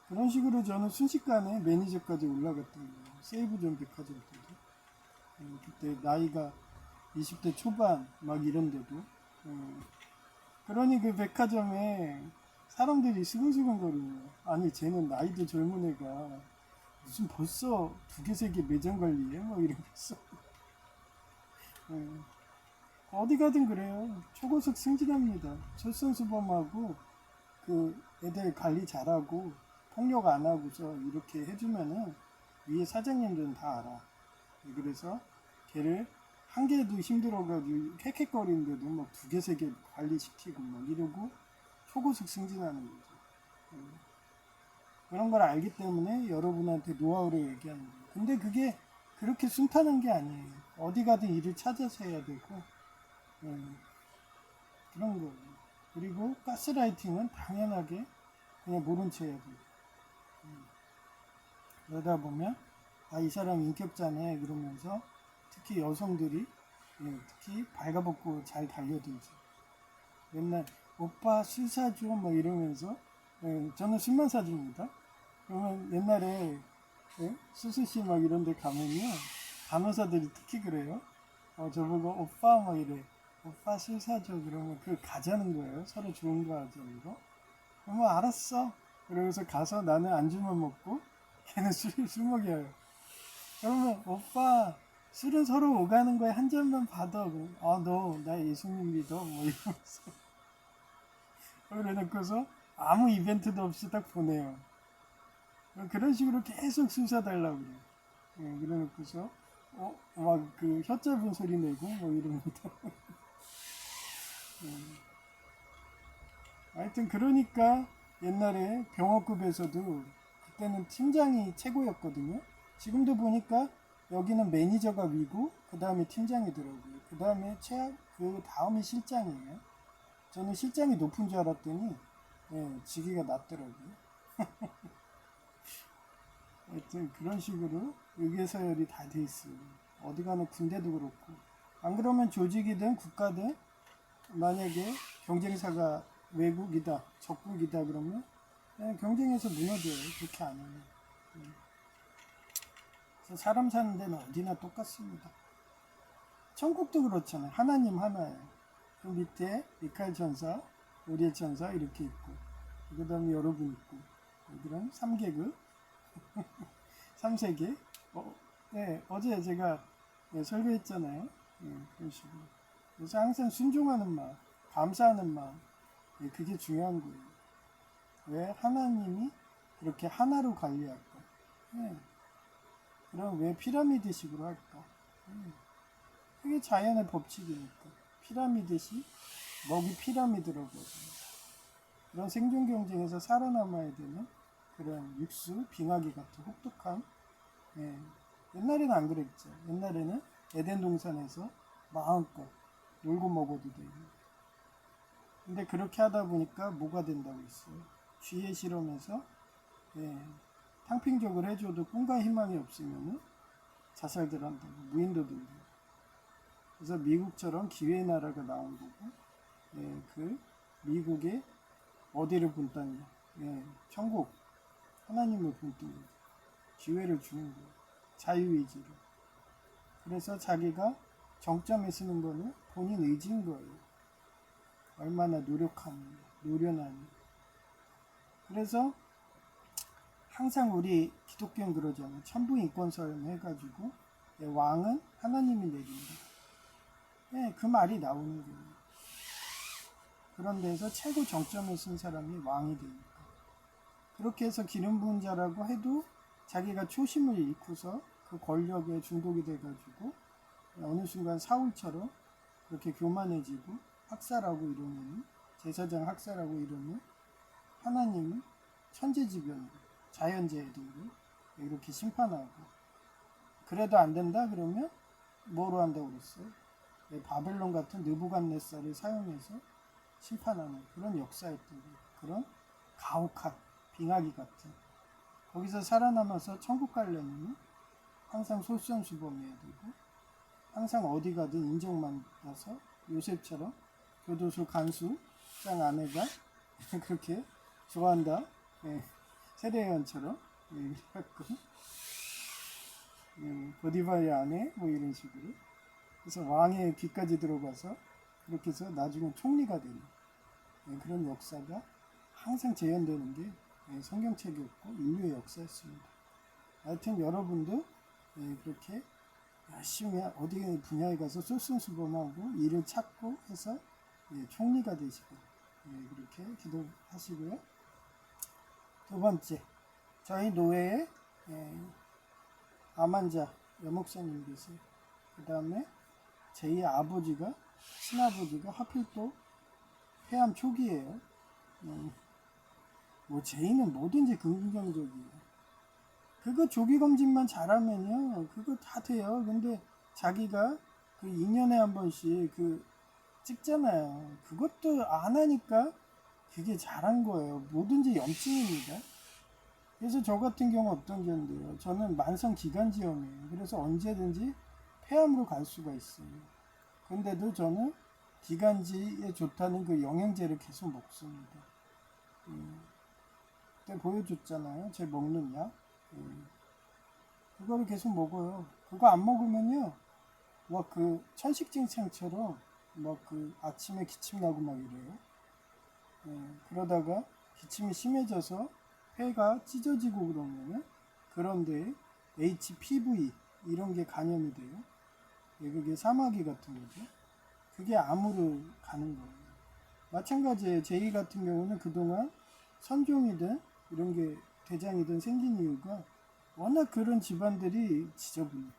그런 식으로 저는 순식간에 매니저까지 올라갔던 거예요. 세이브존 백화점 때도. 그때 나이가 20대 초반 막 이런데도. 그러니 그 백화점에 사람들이 수근수근거리네요. 아니 쟤는 나이도 젊은 애가 무슨 벌써 2개, 3개 매장 관리해? 막 이러면서. 어디 가든 그래요. 초고속 승진합니다. 철선수범하고 그 애들 관리 잘하고 폭력 안 하고서 이렇게 해주면은 위에 사장님들은 다 알아. 그래서 걔를 한 개도 힘들어가지고 헥헥거리는데도 막 2개, 3개 관리시키고 막 이러고 초고속 승진하는 거죠. 그런 걸 알기 때문에 여러분한테 노하우를 얘기하는 거예요. 근데 그게 그렇게 순탄한 게 아니에요. 어디 가든 일을 찾아서 해야 되고 그런 거예요. 그리고 가스라이팅은 당연하게 그냥 모른 체 해야 돼요. 그러다 보면 이 사람 인격자네 그러면서 특히 여성들이 특히 발가벗고 잘 달려들죠. 맨날 오빠 술 사줘 막 이러면서 저는 술만 사줍니다. 그러면 옛날에 수수씨 막 이런 데 가면요 간호사들이 특히 그래요. 저보고 오빠 막 이래. 오빠 술 사줘 그러면 그 가자는 거예요. 서로 좋은 거 하자는 거. 그러면 알았어. 그러면서 가서 나는 안주만 먹고 걔는 술 먹여요. 그러면 오빠 술은 서로 오가는 거에 한 잔만 받아. 너 나 예수님 믿어 뭐 이러면서 그래놓고서 아무 이벤트도 없이 딱 보내요. 그런 식으로 계속 술 사달라고 그래요. 그래놓고서 막 그 혀 짧은 소리 내고 뭐 이럽니다. 하여튼 그러니까 옛날에 병원급에서도 그때는 팀장이 최고였거든요. 지금도 보니까 여기는 매니저가 위고 그 다음에 팀장이더라고요. 그 다음에 그 다음이 실장이에요. 저는 실장이 높은 줄 알았더니 직위가 낮더라고요. 하여튼 그런 식으로 의계서열이 다 돼 있어요. 어디 가는 군대도 그렇고. 안 그러면 조직이든 국가든 만약에 경쟁사가 외국이다, 적국이다 그러면 경쟁에서 무너져요. 그렇게 안 하면. 그래서 사람 사는 데는 어디나 똑같습니다. 천국도 그렇잖아요. 하나님 하나예요. 그 밑에 미카엘 천사, 오리엘 천사 이렇게 있고 그 다음에 여러분 있고 그런 3계급 3세계 어제 제가 설교했잖아요. 그런 식으로. 그래서 항상 순종하는 마음, 감사하는 마음 그게 중요한 거예요. 왜 하나님이 그렇게 하나로 관리할까? 그럼 왜 피라미드식으로 할까? 그게 자연의 법칙이니까. 피라미드식, 먹이 피라미드라고 하잖아요. 그런 생존 경쟁에서 살아남아야 되는 그런 육수, 빙하기 같은 혹독함. 옛날에는 안 그랬죠. 옛날에는 에덴 동산에서 마음껏 놀고 먹어도 되고. 근데 그렇게 하다 보니까 뭐가 된다고 했어요. 쥐의 실험에서 탕핑족을 해줘도 꿈과 희망이 없으면 자살들 한다고, 무인도들도. 그래서 미국처럼 기회의 나라가 나온 거고, 그 미국의 어디를 본다냐, 천국, 하나님을 본다는 거죠. 기회를 주는 거예요. 자유의지로. 그래서 자기가 정점에 쓰는 거는 본인 의지인 거예요. 얼마나 노력하느냐, 노련하느냐. 그래서 항상 우리 기독교는 그러잖아요. 천부인권설 해가지고 왕은 하나님이 내린다. 그 말이 나오는 거예요. 그런 데서 최고 정점을 쓴 사람이 왕이 되니까. 그렇게 해서 기름 부은 자라고 해도 자기가 초심을 잃고서 그 권력에 중독이 돼가지고 어느 순간 사울처럼 그렇게 교만해지고 학살하고 이러면 제사장 학살하고 이러면 하나님은 천재지변으로 자연재해 등으로 이렇게 심판하고, 그래도 안 된다 그러면 뭐로 한다고 그랬어요? 바벨론 같은 느부갓네살을 사용해서 심판하는 그런 역사였던 거예요. 그런 가혹한 빙하기 같은, 거기서 살아남아서 천국 가려면 항상 솔선수범해야 되고, 항상 어디 가든 인정받아서 요셉처럼 교도소 간수장 아내가 그렇게 좋아한다, 세례요한처럼 가끔 보디발의 아내 뭐 이런 식으로 그래서 왕의 귀까지 들어가서 그렇게 해서 나중에 총리가 되는 그런 역사가 항상 재현되는 게 성경책이었고 인류의 역사였습니다. 하여튼 여러분도 그렇게 열심히 어디 분야에 가서 솔선수범하고 일을 찾고 해서 총리가 되시고 그렇게 기도하시고요. 두 번째, 저희 노회에 암환자 여목사님 계세요. 그 다음에 제 아버지가, 친아버지가 하필 또 폐암 초기예요. 뭐 제이는 뭐든지 긍정적이에요. 그거 조기검진만 잘하면요 그거 다 돼요. 근데 자기가 그 2년에 한 번씩 그 찍잖아요. 그것도 안 하니까 그게 잘한 거예요. 뭐든지 염증입니다. 그래서 저 같은 경우 어떤 건데요, 저는 만성 기관지염이에요. 그래서 언제든지 폐암으로 갈 수가 있어요. 근데도 저는 기관지에 좋다는 그 영양제를 계속 먹습니다. 그때 보여줬잖아요, 제 먹는 약. 그거를 계속 먹어요. 그거 안 먹으면요 막 그 천식증상처럼 막 그 아침에 기침 나고 막 이래요. 그러다가 기침이 심해져서 폐가 찢어지고 그러면은 그런데 HPV 이런 게 감염이 돼요. 그게 사마귀 같은 거죠. 그게 암으로 가는 거예요. 마찬가지예요. 제이 같은 경우는 그동안 선종이든 이런 게 대장이든 생긴 이유가 워낙 그런 집안들이 지저분해.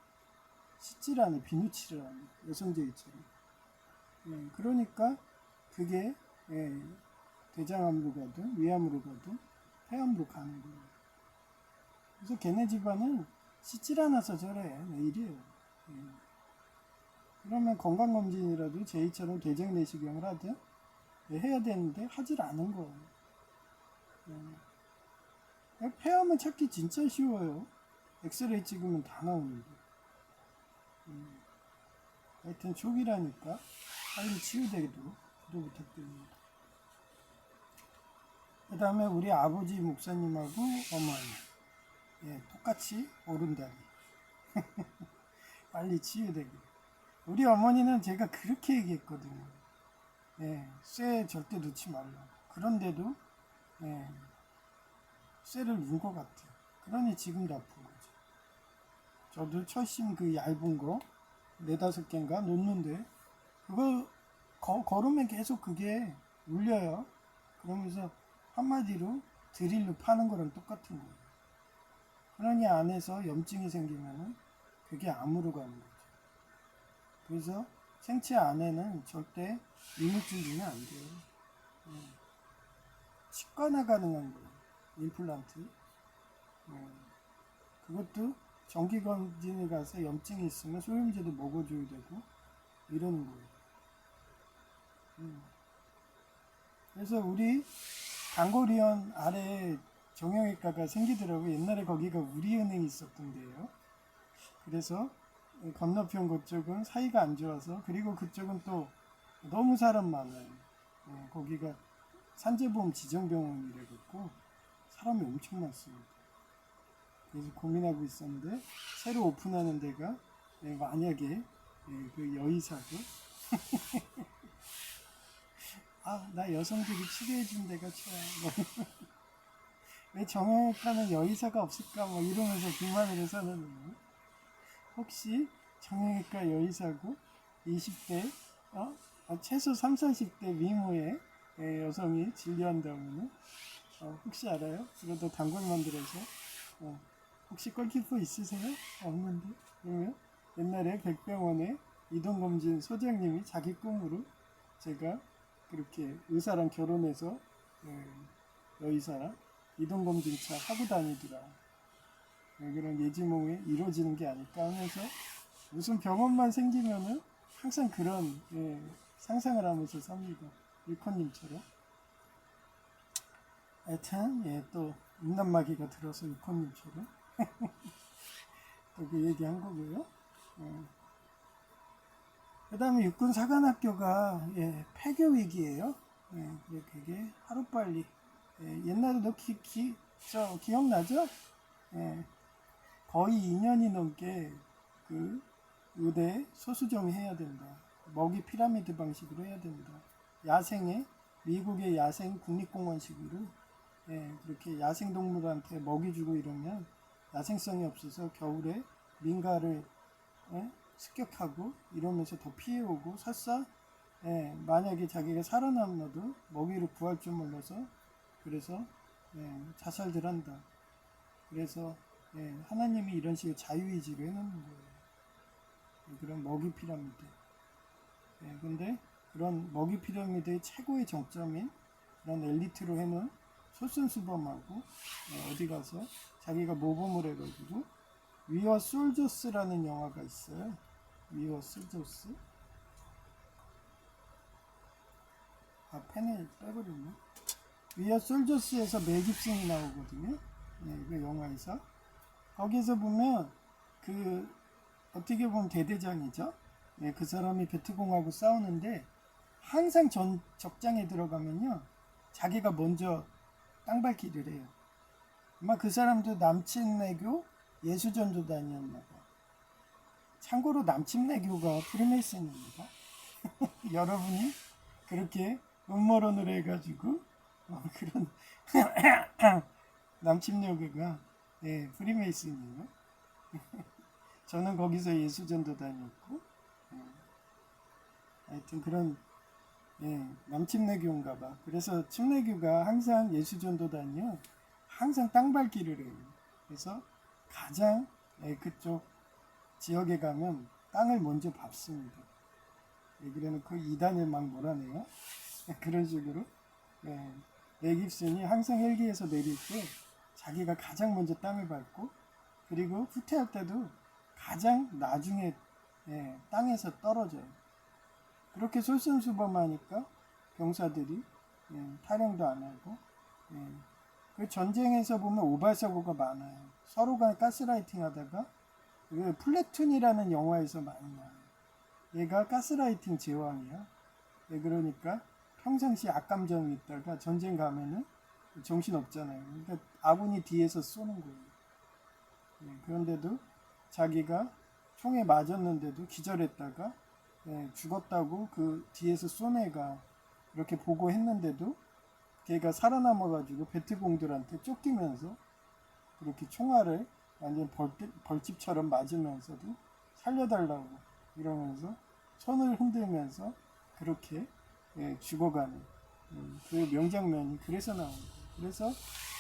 씻질 않아, 비누칠을 하네, 여성제이처럼. 그러니까 그게 대장암으로 가든 위암으로 가든 폐암으로 가는 거예요. 그래서 걔네 집안은 씻질 않아서 저래, 내일이에요. 그러면 건강검진이라도 제이처럼 대장 내시경을 하든 해야 되는데 하질 않은 거예요. 폐암은 찾기 진짜 쉬워요. 엑스레이 찍으면 다 나오는데. 하여튼 초기라니까 빨리 치유되도록 기도 부탁드립니다. 그 다음에 우리 아버지 목사님하고 어머니, 똑같이 오른다리 빨리 치유되게. 우리 어머니는 제가 그렇게 얘기했거든요. 쇠 절대 넣지 말라고. 그런데도 쇠를 넣은 것 같아요. 그러니 지금도 아픈 거죠. 저도 철심 그 얇은 거 4-5개인가 놓는데 그거 걸으면 계속 그게 울려요. 그러면서 한마디로 드릴로 파는 거랑 똑같은 거예요. 그러니 안에서 염증이 생기면은 그게 암으로 가는 거죠. 그래서 생체 안에는 절대 이물질 주면 안 돼요. 치과나 가능한 거예요. 임플란트. 그것도 정기검진에 가서 염증이 있으면 소염제도 먹어줘야 되고 이러는 거예요. 그래서 우리 단골이원 아래에 정형외과가 생기더라고요. 옛날에 거기가 우리은행이 있었던데요. 그래서 건너편 그쪽은 사이가 안 좋아서, 그리고 그쪽은 또 너무 사람 많아요. 거기가 산재보험 지정병원이라고 사람이 엄청 많습니다. 그래서 고민하고 있었는데 새로 오픈하는 데가 만약에 그 여의사고 나 여성들이 치료해준 데가 좋아. 왜 정형외과는 여의사가 없을까? 뭐 이러면서 기만을 해서는 혹시 정형외과 여의사고 20대 최소 30-40대 미모의 여성이 진료한다면 혹시 알아요? 그래도 단골 만들어서 혹시 골키퍼 있으세요? 없는데? 그러면 옛날에 백병원의 이동검진 소장님이 자기 꿈으로 제가 그렇게 의사랑 결혼해서 여의사랑 이동검진차 하고 다니더라. 그런 예지몽이 이루어지는 게 아닐까 하면서 무슨 병원만 생기면은 항상 그런 상상을 하면서 삽니다. 일코님처럼. 하여튼 또 음란마귀가 들어서 일코님처럼 또 그 얘기한 거고요. 그 다음에 육군사관학교가 폐교 위기예요. 그게 하루빨리 옛날에 너 기억나죠? 거의 2년이 넘게 그 의대 소수정이 해야 된다. 먹이 피라미드 방식으로 해야 된다. 야생에 미국의 야생 국립공원식으로 그렇게 야생동물한테 먹이 주고 이러면 야생성이 없어서 겨울에 민가를 습격하고 이러면서 더 피해오고 설사 만약에 자기가 살아남아도 먹이를 구할 줄 몰라서 그래서 자살들 한다. 그래서 하나님이 이런 식의 자유의지로 해놓는 거예요. 그런 먹이 피라미드. 근데 그런 먹이 피라미드의 최고의 정점인 그런 엘리트로 해놓은 솔선수범하고 어디 가서 자기가 모범을 해가지고 위어 솔저스라는 영화가 있어요. 위어 솔저스. 펜을 빼버렸네. 위어 솔저스에서 멜 깁슨이 나오거든요. 그 영화에서. 거기서 보면 어떻게 보면 대대장이죠. 그 사람이 베트공하고 싸우는데 항상 적장에 들어가면요. 자기가 먼저 땅밟기를 해요. 아마 그 사람도 남침내교 예수전도단이었나 봐. 참고로 남침내교가 프리메이슨입니다. 여러분이 그렇게 음모론을 해가지고 그런 남침내교가 프리메이슨이에요. 저는 거기서 예수전도단이었고 하여튼 그런 남침내교인가 봐. 그래서 침내교가 항상 예수전도단이요. 항상 땅밟기를 해요. 그래서 가장 그쪽 지역에 가면 땅을 먼저 밟습니다. 그래놓고 이단을 막 몰아내요. 그런 식으로 멜 깁슨이 항상 헬기에서 내릴 때 자기가 가장 먼저 땅을 밟고 그리고 후퇴할 때도 가장 나중에 땅에서 떨어져요. 그렇게 솔선수범하니까 병사들이 탈영도 안 하고 그 전쟁에서 보면 오발사고가 많아요. 서로 간에 가스라이팅 하다가 플래툰이라는 영화에서 많이 나와요. 얘가 가스라이팅 제왕이야. 그러니까 평상시 악감정이 있다가 전쟁 가면은 정신 없잖아요. 그러니까 아군이 뒤에서 쏘는 거예요. 그런데도 자기가 총에 맞았는데도 기절했다가 죽었다고 그 뒤에서 쏜 애가 이렇게 보고 했는데도 걔가 살아남아가지고 베트공들한테 쫓기면서 그렇게 총알을 완전 벌집처럼 맞으면서도 살려달라고 이러면서 손을 흔들면서 그렇게 죽어가는 그 명장면이 그래서 나온 거예요. 그래서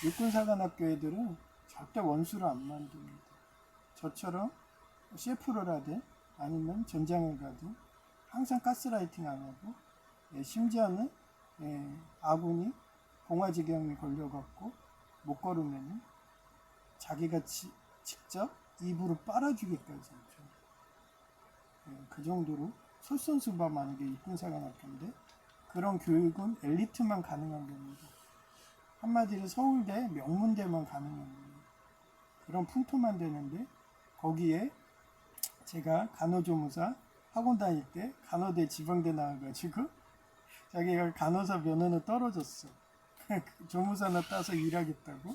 육군사관학교 애들은 절대 원수를 안 만듭니다. 저처럼 셰프를 하든 아니면 전장을 가든 항상 가스라이팅 안 하고 심지어는 아군이 봉화지경에 걸려갖고 못 걸으면 자기가 직접 입으로 빨아주기까지 하죠. 그 정도로 솔선수범하는 게 육군사관학교인데 그런 교육은 엘리트만 가능한 겁니다. 한마디로 서울대, 명문대만 가능한 거예요. 그런 풍토만 되는데 거기에 제가 간호조무사 학원 다닐 때 간호대 지방대 나와가지고 자기가 간호사 면허는 떨어졌어. 조무사나 따서 일하겠다고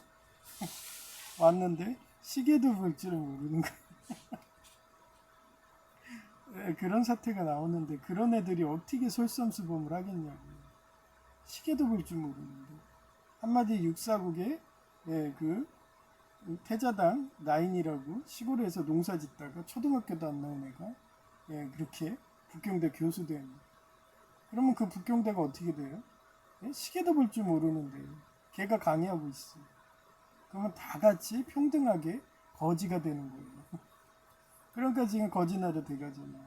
왔는데 시계도 볼 줄은 모르는 거야. 그런 사태가 나오는데 그런 애들이 어떻게 솔선수범을 하겠냐고. 시계도 볼 줄 모르는데 한마디 육사국에 그 태자당 나인이라고 시골에서 농사 짓다가 초등학교도 안 나온 애가 그렇게 북경대 교수 되는. 그러면 그 북경대가 어떻게 돼요? 시계도 볼 줄 모르는데 걔가 강의하고 있어. 그러면 다 같이 평등하게 거지가 되는 거예요. 그러니까 지금 거지 나라 돼가잖아.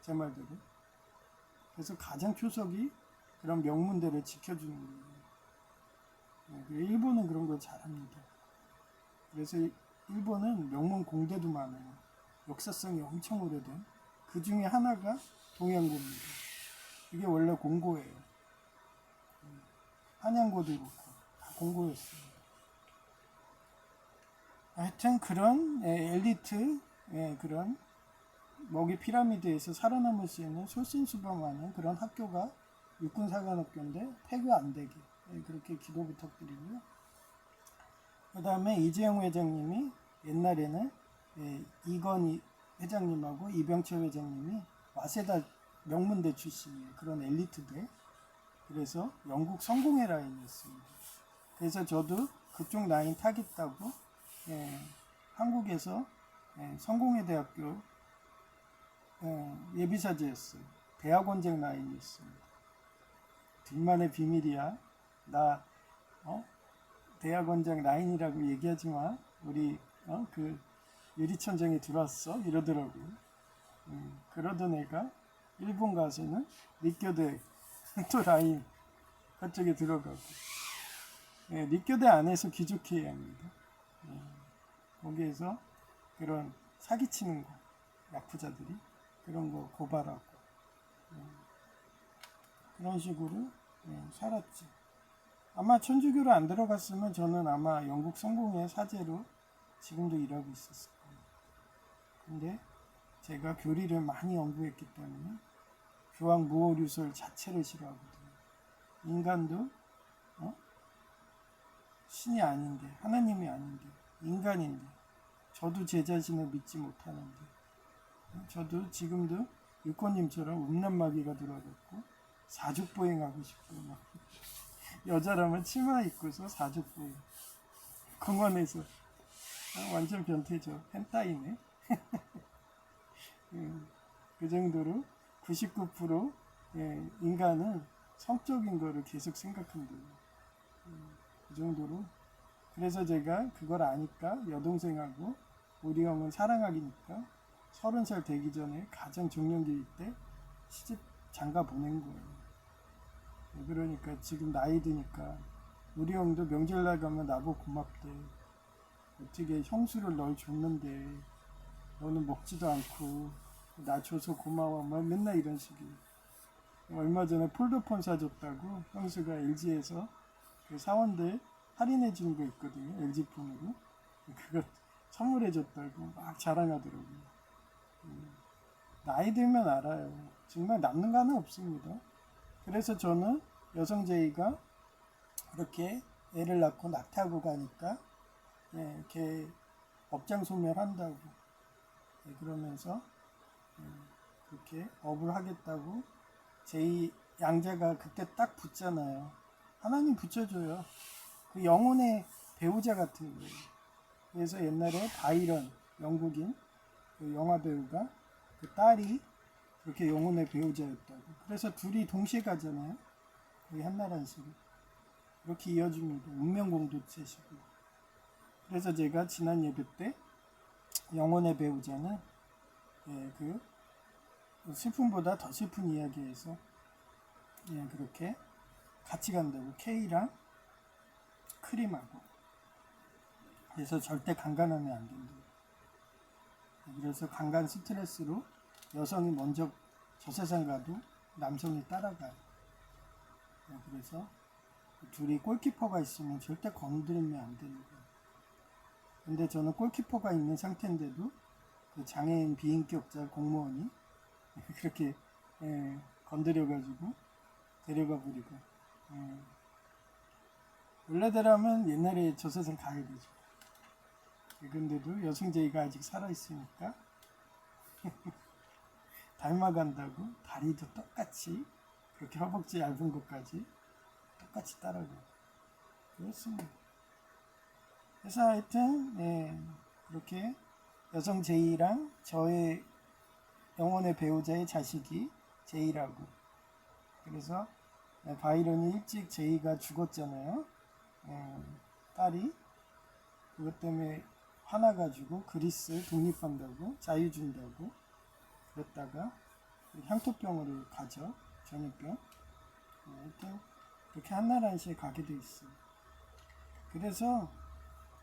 제 말대로. 그래서 가장 표석이 그런 명문대를 지켜주는 거예요. 일본은 그런 걸 잘합니다. 그래서 일본은 명문 공대도 많아요. 역사성이 엄청 오래된. 그 중에 하나가 동양고입니다. 이게 원래 공고예요. 한양고도 그렇고 다 공고였어요. 하여튼 그런 엘리트 그런 먹이 피라미드에서 살아남을 수 있는 솔선수범하는 그런 학교가 육군사관학교인데 폐교 안 되게 그렇게 기도 부탁드리고요. 그 다음에 이재용 회장님이 옛날에는 이건희 회장님하고 이병철 회장님이 와세다 명문대 출신이에요. 그런 엘리트대. 그래서 영국 성공회 라인이었습니다. 그래서 저도 그쪽 라인 타겠다고 한국에서 성공회 대학교 예비사제였어요. 대학원생 라인이었습니다. 둘만의 비밀이야. 나 대학원장 라인이라고 얘기하지 마. 우리 그 유리천장에 들어왔어 이러더라고요. 그러던 애가 일본 가서는 리교대 또 라인 그쪽에 들어가고 리교대 안에서 기족회의 합니다. 거기에서 그런 사기치는 거 야쿠자들이 그런 거 고발하고 그런 식으로 살았지. 아마 천주교로 안 들어갔으면 저는 아마 영국 성공회 사제로 지금도 일하고 있었을 거예요. 근데 제가 교리를 많이 연구했기 때문에 교황 무오류설 자체를 싫어하거든요. 인간도 신이 아닌데 하나님이 아닌데 인간인데 저도 제 자신을 믿지 못하는데 저도 지금도 유권님처럼 음란마귀가 들어갔고 사죽보행하고 싶고 막 여자라면 치마 입고서 사죽보행 공원에서 완전 변태죠. 헨타이네. 그 정도로 99% 인간은 성적인 거를 계속 생각한대요. 그 정도로. 그래서 제가 그걸 아니까 여동생하고 우리 형은 사랑하기니까 30살 되기 전에 가장 중년기일 때 시집 장가 보낸 거예요. 그러니까 지금 나이 드니까 우리 형도 명절날 가면 나보고 고맙대. 어떻게 형수를 널 줬는데 너는 먹지도 않고 나 줘서 고마워 막 맨날 이런 식이에요. 얼마 전에 폴더폰 사줬다고 형수가 LG에서 그 사원들 할인해 주는 거 있거든요. LG폰으로 그거 선물해 줬다고 막 자랑하더라고요. 나이 들면 알아요. 정말 남는 거 하나 없습니다. 그래서 저는 여성 제의가 그렇게 애를 낳고 낙태하고 가니까 이렇게 업장 소멸한다고 그러면서 그렇게 업을 하겠다고 제이 양자가 그때 딱 붙잖아요. 하나님 붙여줘요. 그 영혼의 배우자 같은 거예요. 그래서 옛날에 바이런 영국인 그 영화 배우가 그 딸이 그렇게 영혼의 배우자였다고. 그래서 둘이 동시에 가잖아요. 거의 한나라한 식으로. 이렇게 이어줍니다. 운명공동체식으로. 그래서 제가 지난 예배 때 영혼의 배우자는 그 슬픔보다 더 슬픈 이야기에서 그렇게 같이 간다고. K랑 크림하고. 그래서 절대 강간하면 안 된다고. 그래서 강간 스트레스로 여성이 먼저 저 세상 가도 남성이 따라가요. 그래서 둘이 골키퍼가 있으면 절대 건드리면 안 되는 거예요. 근데 저는 골키퍼가 있는 상태인데도 그 장애인 비인격자 공무원이 그렇게 건드려가지고 데려가 버리고. 원래대로면 옛날에 저 세상 가야 되죠. 근데도 여성제의가 아직 살아있으니까 닮아간다고 다리도 똑같이 그렇게 허벅지 얇은 것까지 똑같이 따라가고 그렇습니다. 그래서 하여튼 그렇게 여성 제이랑 저의 영혼의 배우자의 자식이 제이라고. 그래서 바이런이 일찍 제이가 죽었잖아요. 딸이 그것 때문에 화나가지고 그리스 독립한다고 자유 준다고 그랬다가 향토병으로 가죠. 전염병. 하여튼 그렇게 한나라시에 가게 돼 있어요. 그래서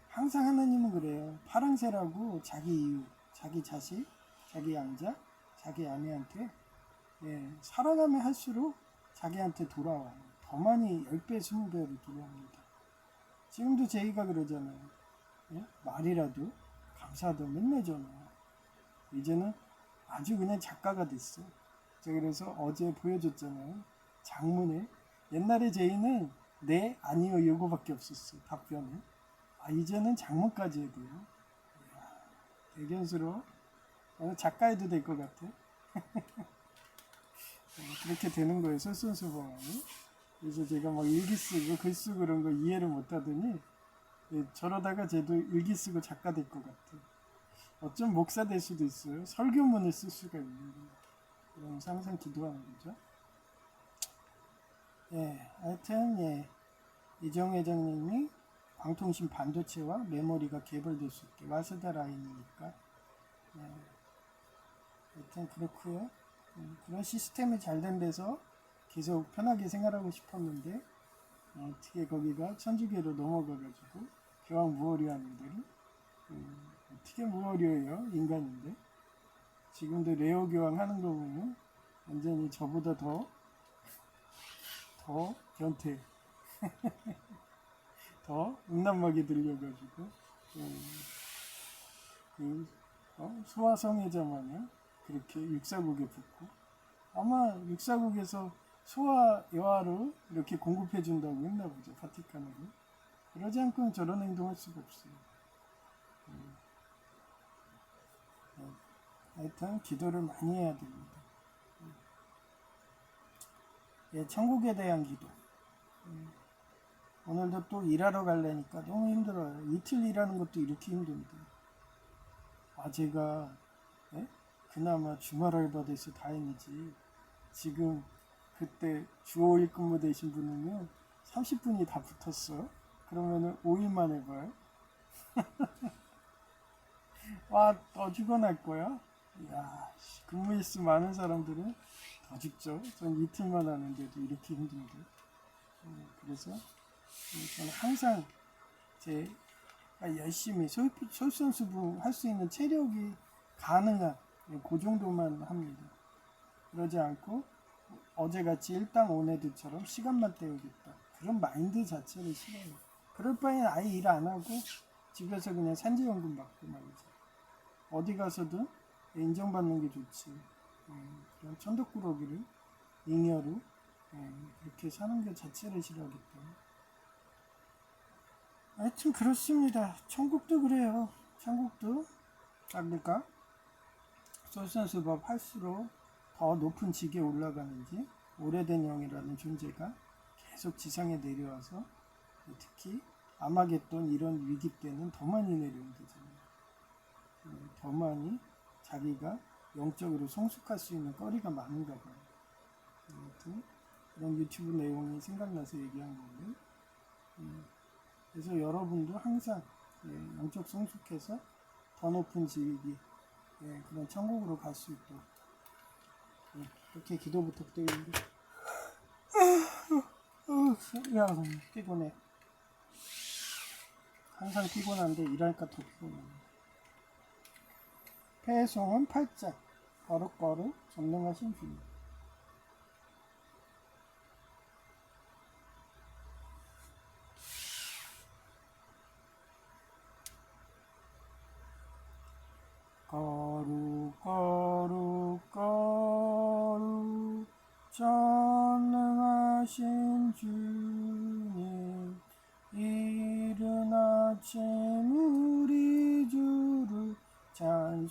항상 하나님은 그래요. 파랑새라고 자기 이웃, 자기 자식, 자기 양자, 자기 아내한테 살아가면 할수록 자기한테 돌아와요. 더 많이 10배, 20배로 돌아옵니다. 지금도 제이가 그러잖아요. 말이라도 감사하다 맨날 전화요. 이제는 아주 그냥 작가가 됐어. 제가 그래서 어제 보여줬잖아요. 장문에. 옛날에 제이는 네, 아니요, 요거밖에 없었어. 답변에. 이제는 장문까지 해야 돼요. 이야, 대견스러워. 나는 작가 해도 될 것 같아. 그렇게 되는 거예요. 솔선수범하니. 그래서 제가 막 일기 쓰고 글 쓰고 그런 거 이해를 못 하더니 저러다가 쟤도 일기 쓰고 작가 될 것 같아. 어쩜 목사 될 수도 있어요. 설교문을 쓸 수가 있는 거예요. 그러면서 항상 기도하는 거죠. 하여튼 이정 회장님이 방통신 반도체와 메모리가 개발될 수 있게 와세다 라인이니까 하여튼 그렇고요. 그런 시스템이 잘 된 데서 계속 편하게 생활하고 싶었는데 어떻게 거기가 천주교로 넘어가가지고 교황 무어리하는데를 어떻게 무어리해요 인간인데 지금도 레오 교황 하는 거 보면 완전히 저보다 더 변태 더 음란막이 들려가지고 소아성애자 마냥 그렇게 육사국에 붙고 아마 육사국에서 소아 여아로 이렇게 공급해 준다고 했나 보죠. 바티칸으로. 그러지 않고는 저런 행동할 수가 없어요. 하여튼 기도를 많이 해야 됩니다. 천국에 대한 기도. 오늘도 또 일하러 가려니까 너무 힘들어요. 이틀 일하는 것도 이렇게 힘듭니다. 제가 그나마 주말 알바 돼서 다행이지. 지금 그때 주 5일 근무 되신 분은요 30분이 다 붙었어. 그러면은 5일만 해봐요. 더 죽어날 거야. 이야, 근무일수 많은 사람들은 더 죽죠. 전 이틀만 하는데도 이렇게 힘든데. 그래서 저는 항상 열심히 솔선수범 할 수 있는 체력이 가능한 그 정도만 합니다. 그러지 않고 어제같이 일당 오네드처럼 시간만 때우겠다. 그런 마인드 자체를 싫어요. 그럴 바에는 아예 일 안 하고 집에서 그냥 산재연금 받고 말이죠. 어디 가서든 인정받는 게 좋지. 그런 천덕꾸러기를 잉여로 그렇게 사는 게 자체를 싫어하기 때문에. 하여튼 그렇습니다. 천국도 그래요. 천국도 그러니까 솔선수범 할수록 더 높은 직에 올라가는지 오래된 영이라는 존재가 계속 지상에 내려와서 특히 아마겟돈 이런 위기 때는 더 많이 내려온다잖아요. 더 많이 자기가 영적으로 성숙할 수 있는 거리가 많은가 봐요. 아무튼 그런 유튜브 내용이 생각나서 얘기한 건데 그래서 여러분도 항상 영적 성숙해서 더 높은 지위기 그런 천국으로 갈 수 있도록 그렇게 기도 부탁드립니다. 야 피곤해. 항상 피곤한데 일할까 더 피곤해. 폐송은 팔자 거룩거룩 전능하신 주님. 거룩 거룩 거룩 전능하신 주님 이른 아침 우리 주를 찬송합니다.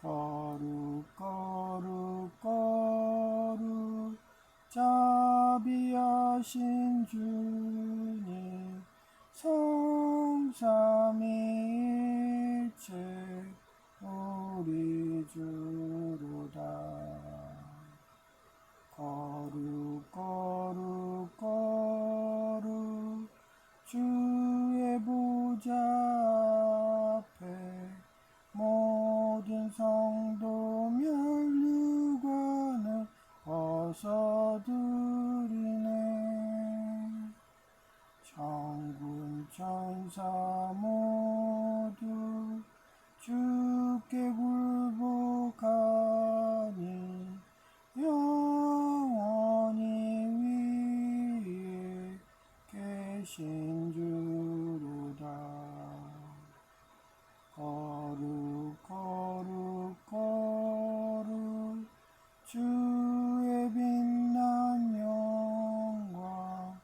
거룩 거룩 거룩 자비하신 주님 성삼위일체 우리 주로다. 거룩 거룩 거룩 주의 보좌 앞에 모든 성도 면류관 서서들이네. 천군 천사 모두 주께 굴복하니 영원히 위에 계신 주로다. 거룩 거룩 거룩 주의 빛난 영광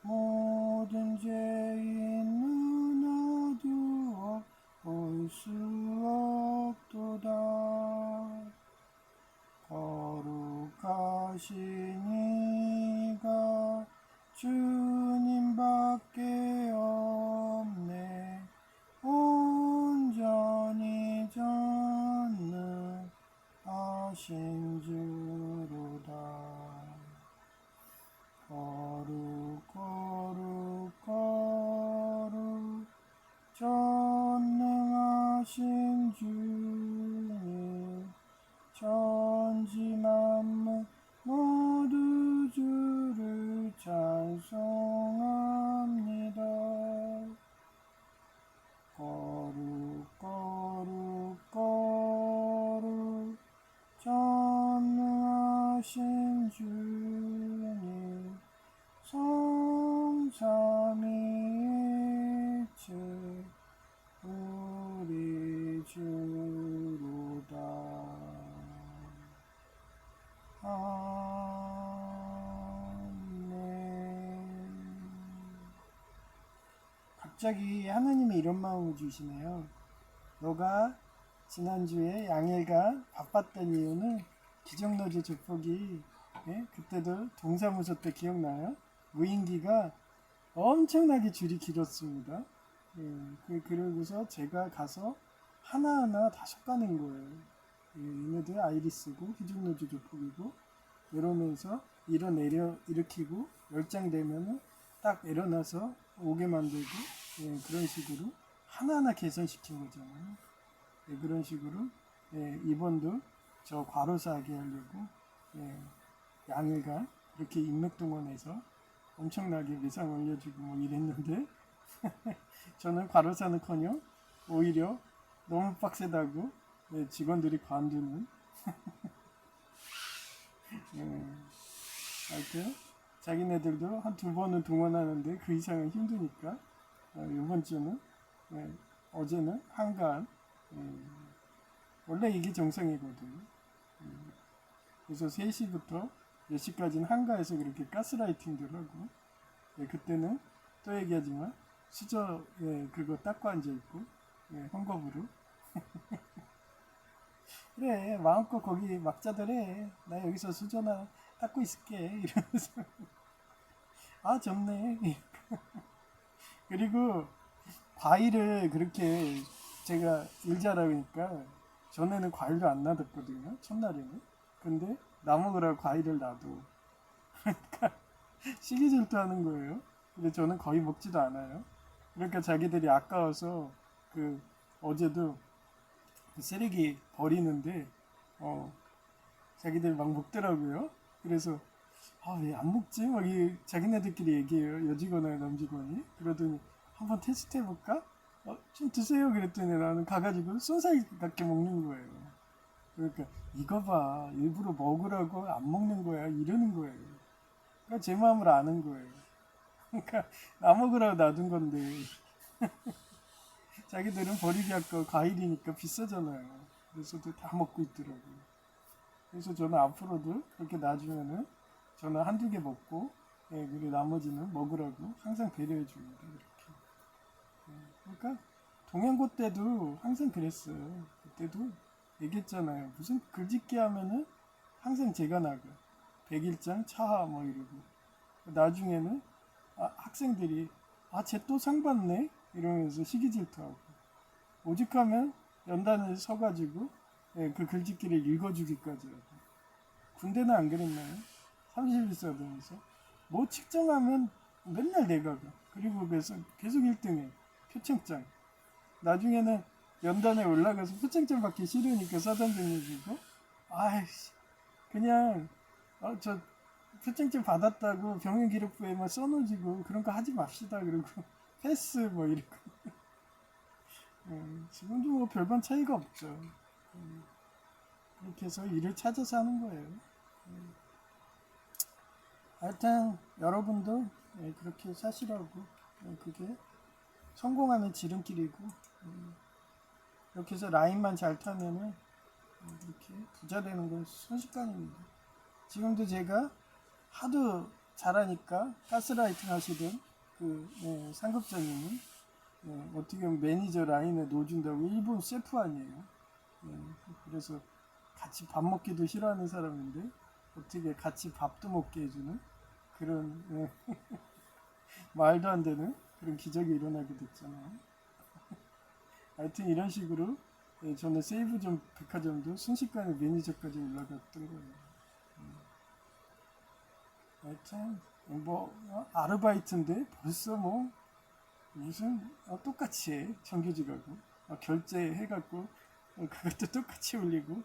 모든 죄인 눈어두어 볼 수 없도다. 거룩하신 이가 주님밖에 없네. 온전히 전능하신 주로다. 거룩 거룩 거룩 전능하신 주님, 천지 만물 모두 주를 찬송합니다. 거룩 거룩 거룩 전능하신 주님, 성삼위일체 우리 주로다. 아멘. 갑자기 하나님이 이런 마음을 주시네요. 너가 지난주에 양일과 바빴던 이유는 기정노조 조폭이 그때도 동사무소 때 기억나요? 무인기가 엄청나게 줄이 길었습니다. 그러고서 제가 가서 하나하나 다 섞어낸 거예요. 얘네들 아이리스고 기정노조 조폭이고 이러면서 일으키고 열장되면은 딱 일어나서 오게 만들고 그런 식으로 하나하나 개선시킨 거잖아요. 그런 식으로 이번도 저 과로사 하게 하려고 양일간 이렇게 인맥동원해서 엄청나게 매상 올려주고 뭐 이랬는데 저는 과로사는커녕 오히려 너무 빡세다고 직원들이 관두는 하여튼 자기네들도 한 두 번은 동원하는데 그 이상은 힘드니까 이번 주는 어제는 한간 원래 이게 정상이거든요. 그래서 3시부터 몇 시까지는 한가해서 그렇게 가스라이팅들 하고 그때는 또 얘기하지만 수저 그거 닦고 앉아있고 헝겊으로 그래 마음껏 거기 막자들 해. 나 여기서 수저나 닦고 있을게 이러면서 아 좋네. 그리고 과일을 그렇게 제가 일 잘하니까 전에는 과일도 안 놔뒀거든요. 첫날에는. 근데 나먹으라고 과일을 놔도 그러니까 시기 질투하는 거예요. 근데 저는 거의 먹지도 않아요. 그러니까 자기들이 아까워서 그 어제도 그 쓰레기 버리는데 자기들 막 먹더라고요. 그래서 아 왜 안 먹지? 막 자기네들끼리 얘기해요. 여직원이나 남직원이. 그러더니 한번 테스트 해볼까? 좀 드세요. 그랬더니 나는 가가지고 쏜살같게 먹는 거예요. 그러니까 이거 봐 일부러 먹으라고 안 먹는 거야 이러는 거예요. 그러니까 제 마음을 아는 거예요. 그러니까 나 먹으라고 놔둔 건데 자기들은 버리기 아까워 과일이니까 비싸잖아요. 그래서도 다 먹고 있더라고요. 그래서 저는 앞으로도 그렇게 놔주면은 저는 한두 개 먹고 그리고 나머지는 먹으라고 항상 배려해 줍니다. 이렇게. 그러니까 동양고 때도 항상 그랬어요. 그때도 얘기했잖아요. 무슨 글짓기 하면은 항상 제가 나가. 백일장 차하 뭐 이러고. 나중에는 학생들이 쟤 또 상 받네? 이러면서 시기 질투하고. 오직하면 연단을 서가지고 그 글짓기를 읽어주기까지 하고. 군대는 안 그랬나요? 31사단에서. 뭐 측정하면 맨날 내가 가. 그리고 그래서 계속 1등해. 표창장. 나중에는 연단에 올라가서 표창장 받기 싫으니까 사단장님 주고 아이씨 그냥 저 표창장 받았다고 병행기록부에만 써놓지고 그런 거 하지 맙시다. 그러고 패스 뭐 이러고. 지금도 뭐 별반 차이가 없죠. 그렇게 해서 일을 찾아서 하는 거예요. 하여튼 여러분도 그렇게 사시라고. 그게 성공하는 지름길이고, 이렇게 해서 라인만 잘 타면은 이렇게 부자 되는 건 순식간입니다. 지금도 제가 하도 잘하니까 가스라이팅 하시던 그 상급자님은 어떻게 보면 매니저 라인에 놓아준다고 일본 셰프 아니에요. 그래서 같이 밥 먹기도 싫어하는 사람인데 어떻게 같이 밥도 먹게 해주는 그런 말도 안 되는 그런 기적이 일어나게 됐잖아요. 하여튼 이런 식으로 저는 세이브점 백화점도 순식간에 매니저까지 올라갔던 거예요. 하여튼 뭐 아르바이트인데 벌써 뭐 무슨 똑같이 해 정규직하고 결제해갖고 그것도 똑같이 올리고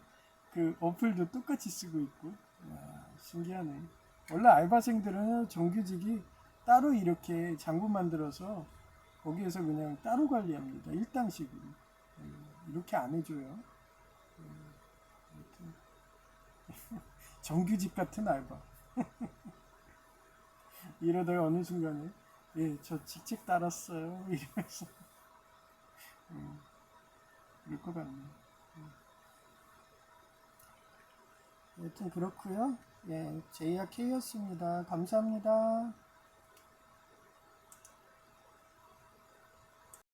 그 어플도 똑같이 쓰고 있고. 야, 신기하네. 원래 알바생들은 정규직이 따로 이렇게 장부 만들어서 거기에서 그냥 따로 관리합니다. 일당식으로. 이렇게 안 해줘요. 하여튼 정규직 같은 알바. 이러다가 어느 순간에 저 직책 달았어요 이러면서 그럴 것 같네요. 여튼 그렇고요. 제이와 K였습니다. 감사합니다.